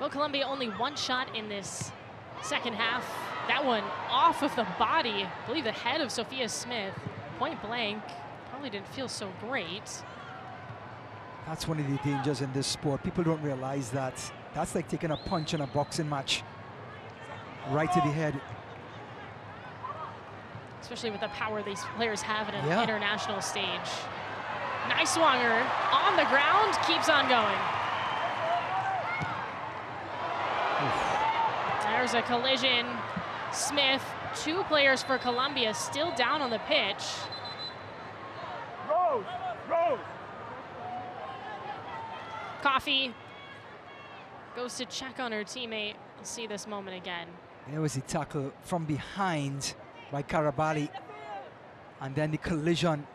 Well, Colombia only one shot in this second half. That one off of the body. I believe the head of Sophia Smith, point blank. Probably didn't feel so great. That's one of the dangers in this sport. People don't realize that. That's like taking a punch in a boxing match. Right to the head. Especially with the power these players have at an international stage. Nighswonger on the ground, keeps on going. There's a collision. Smith, two players for Colombia still down on the pitch. Rose! Rose! Coffee goes to check on her teammate. We'll see this moment again. There was the tackle from behind by Karabali, and then the collision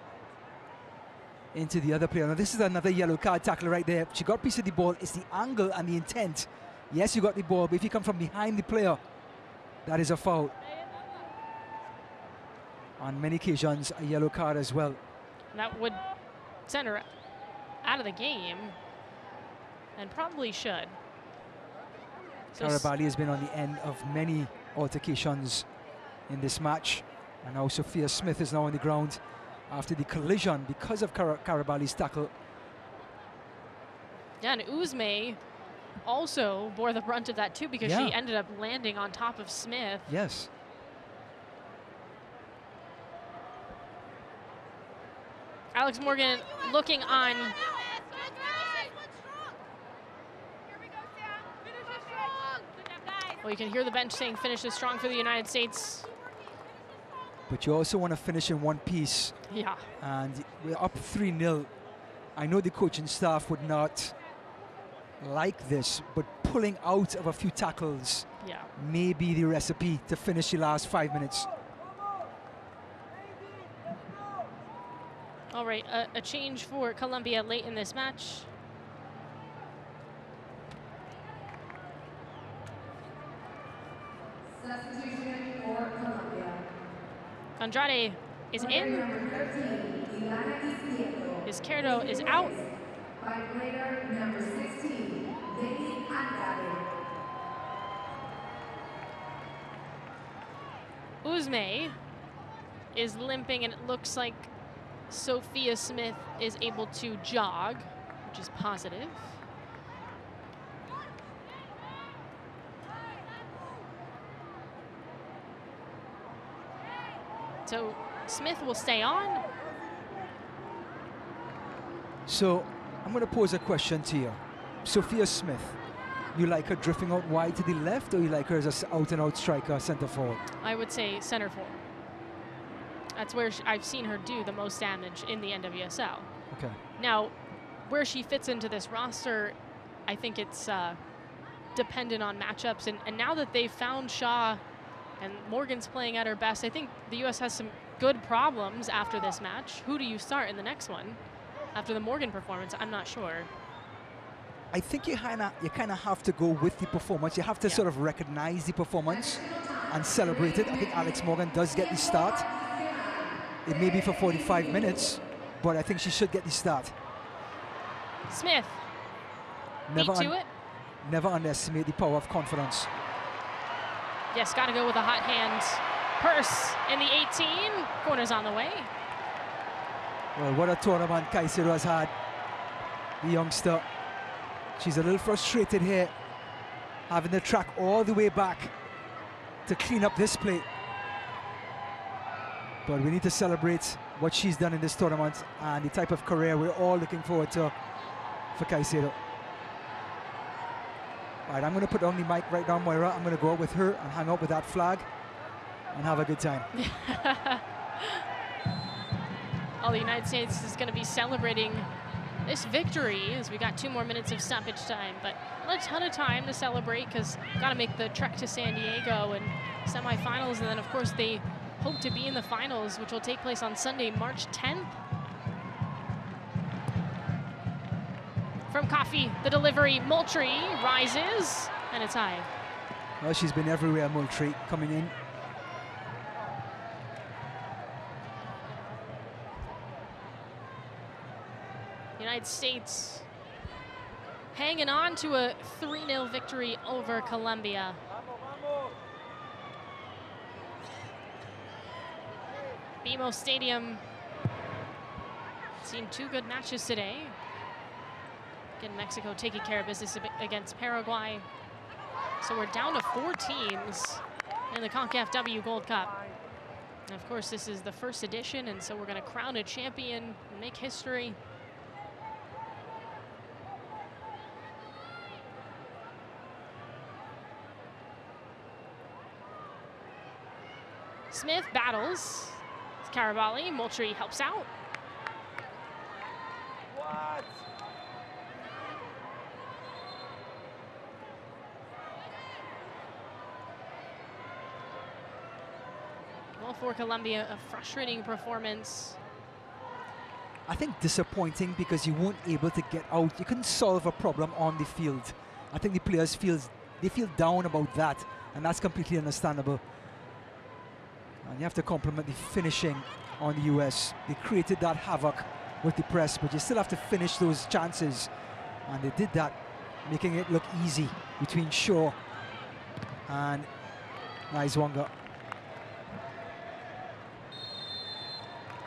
into the other player. Now this is another yellow card tackle right there. She got a piece of the ball. It's the angle and the intent. Yes, you got the ball, but if you come from behind the player, that is a foul. On many occasions, a yellow card as well. That would send her out of the game, and probably should. So Karabali has been on the end of many altercations in this match, and now Sophia Smith is now on the ground after the collision because of Karabali's tackle. Yeah, and Uzme also bore the brunt of that too, because she ended up landing on top of Smith. Yes. Alex Morgan looking on. Well, you can hear the bench saying finish is strong for the United States. But you also want to finish in one piece. Yeah. And we're up 3-0. I know the coaching staff would not like this, but pulling out of a few tackles may be the recipe to finish the last 5 minutes. All right, a change for Colombia late in this match. Substitution for Colombia. Andrade is in. Izquierdo is out. By player number 16, Lady Andrade. Uzme is limping, and it looks like Sophia Smith is able to jog, which is positive. So Smith will stay on. So I'm going to pose a question to you. Sophia Smith, you like her drifting out wide to the left, or you like her as an out-and-out striker, center forward? I would say center forward. That's where I've seen her do the most damage in the NWSL. Okay. Now, where she fits into this roster, I think it's dependent on matchups. And now that they've found Shaw and Morgan's playing at her best, I think the U.S. has some good problems after this match. Who do you start in the next one? After the Morgan performance, I'm not sure. I think you kind of have to go with the performance. You have to sort of recognize the performance and celebrate it. I think Alex Morgan does get the start. It may be for 45 minutes, but I think she should get the start. Smith, Never beat to it. Never underestimate the power of confidence. Yes, got to go with a hot hand. Purse in the 18. Corner's on the way. Well, what a tournament Caicedo has had, the youngster. She's a little frustrated here, having to track all the way back to clean up this plate. But we need to celebrate what she's done in this tournament and the type of career we're all looking forward to for Caicedo. All right, I'm going to put on the mic right now, Moira. I'm going to go out with her and hang out with that flag and have a good time. All the United States is going to be celebrating this victory as we got 2 more minutes of stoppage time, but a ton of time to celebrate because got to make the trek to San Diego and semifinals, and then of course they hope to be in the finals, which will take place on Sunday, March 10th. From Coffee, the delivery, Moultrie rises, and it's high. Well, she's been everywhere, Moultrie, coming in. United States hanging on to a 3-0 victory over Colombia. BMO Stadium seen 2 good matches today. Again, Mexico taking care of business against Paraguay. So we're down to 4 teams in the Concacaf W Gold Cup. And of course, this is the first edition, and so we're going to crown a champion and make history. Smith battles with Carabali. Moultrie helps out. What? Well, for Colombia, a frustrating performance. I think disappointing because you weren't able to get out. You couldn't solve a problem on the field. I think the players feel down about that, and that's completely understandable. And you have to compliment the finishing on the US. They created that havoc with the press, but you still have to finish those chances. And they did that, making it look easy between Shaw and Nighswonger.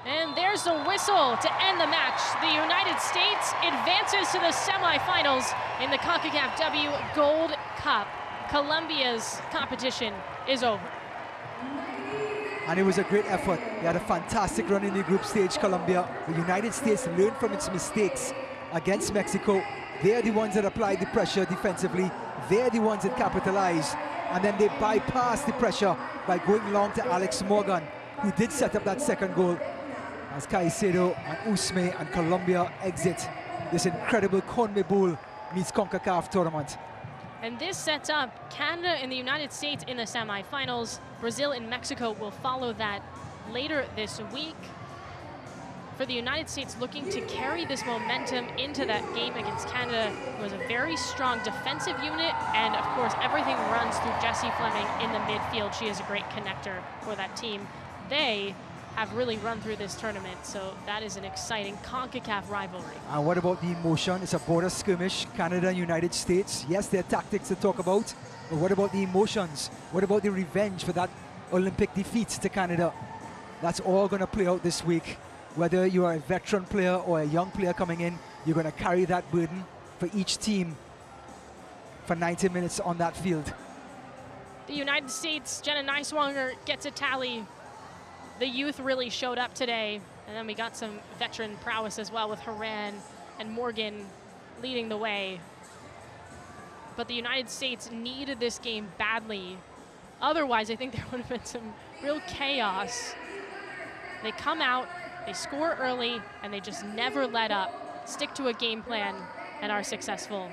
And there's the whistle to end the match. The United States advances to the semifinals in the Concacaf W Gold Cup. Colombia's competition is over. Ladies and it was a great effort. They had a fantastic run in the group stage, Colombia. The United States learned from its mistakes against Mexico. They're the ones that applied the pressure defensively. They're the ones that capitalized, and then they bypassed the pressure by going long to Alex Morgan, who did set up that second goal as Caicedo and Usme and Colombia exit this incredible CONMEBOL meets Concacaf tournament. And this sets up Canada and the United States in the semifinals. Brazil and Mexico will follow that later this week. For the United States, looking to carry this momentum into that game against Canada. It was a very strong defensive unit, and of course everything runs through Jessie Fleming in the midfield. She is a great connector for that team. They have really run through this tournament, so that is an exciting CONCACAF rivalry. And what about the emotion? It's a border skirmish, Canada and United States. Yes, there are tactics to talk about, but what about the emotions? What about the revenge for that Olympic defeat to Canada? That's all going to play out this week. Whether you are a veteran player or a young player coming in, you're going to carry that burden for each team for 90 minutes on that field. The United States, Jenna Nighswonger gets a tally. The youth really showed up today, and then we got some veteran prowess as well with Horan and Morgan leading the way. But the United States needed this game badly. Otherwise, I think there would have been some real chaos. They come out, they score early, and they just never let up, stick to a game plan, and are successful.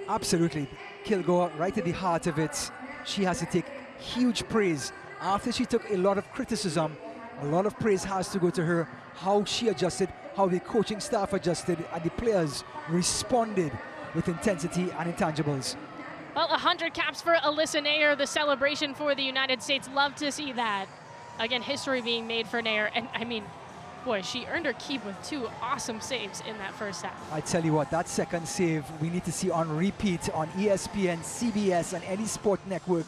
Absolutely. Kilgore, right at the heart of it, she has to take huge praise. After she took a lot of criticism, a lot of praise has to go to her, how she adjusted, how the coaching staff adjusted, and the players responded with intensity and intangibles. Well, 100 caps for Alyssa Nair, the celebration for the United States. Love to see that. Again, history being made for Nair, and I mean, boy, she earned her keep with 2 awesome saves in that first half. I tell you what, that second save we need to see on repeat on ESPN, CBS, and any sport network.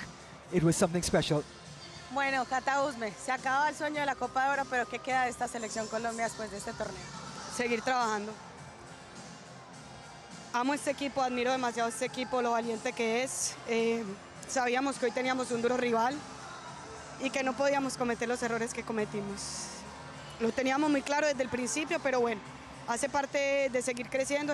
It was something special. Bueno, Cata Usme, se acaba el sueño de la Copa de Oro, pero ¿qué queda de esta selección Colombia después de este torneo? Seguir trabajando. Amo este equipo, admiro demasiado este equipo, lo valiente que es. Sabíamos que hoy teníamos un duro rival y que no podíamos cometer los errores que cometimos. Lo teníamos muy claro desde el principio, pero bueno, hace parte de seguir creciendo.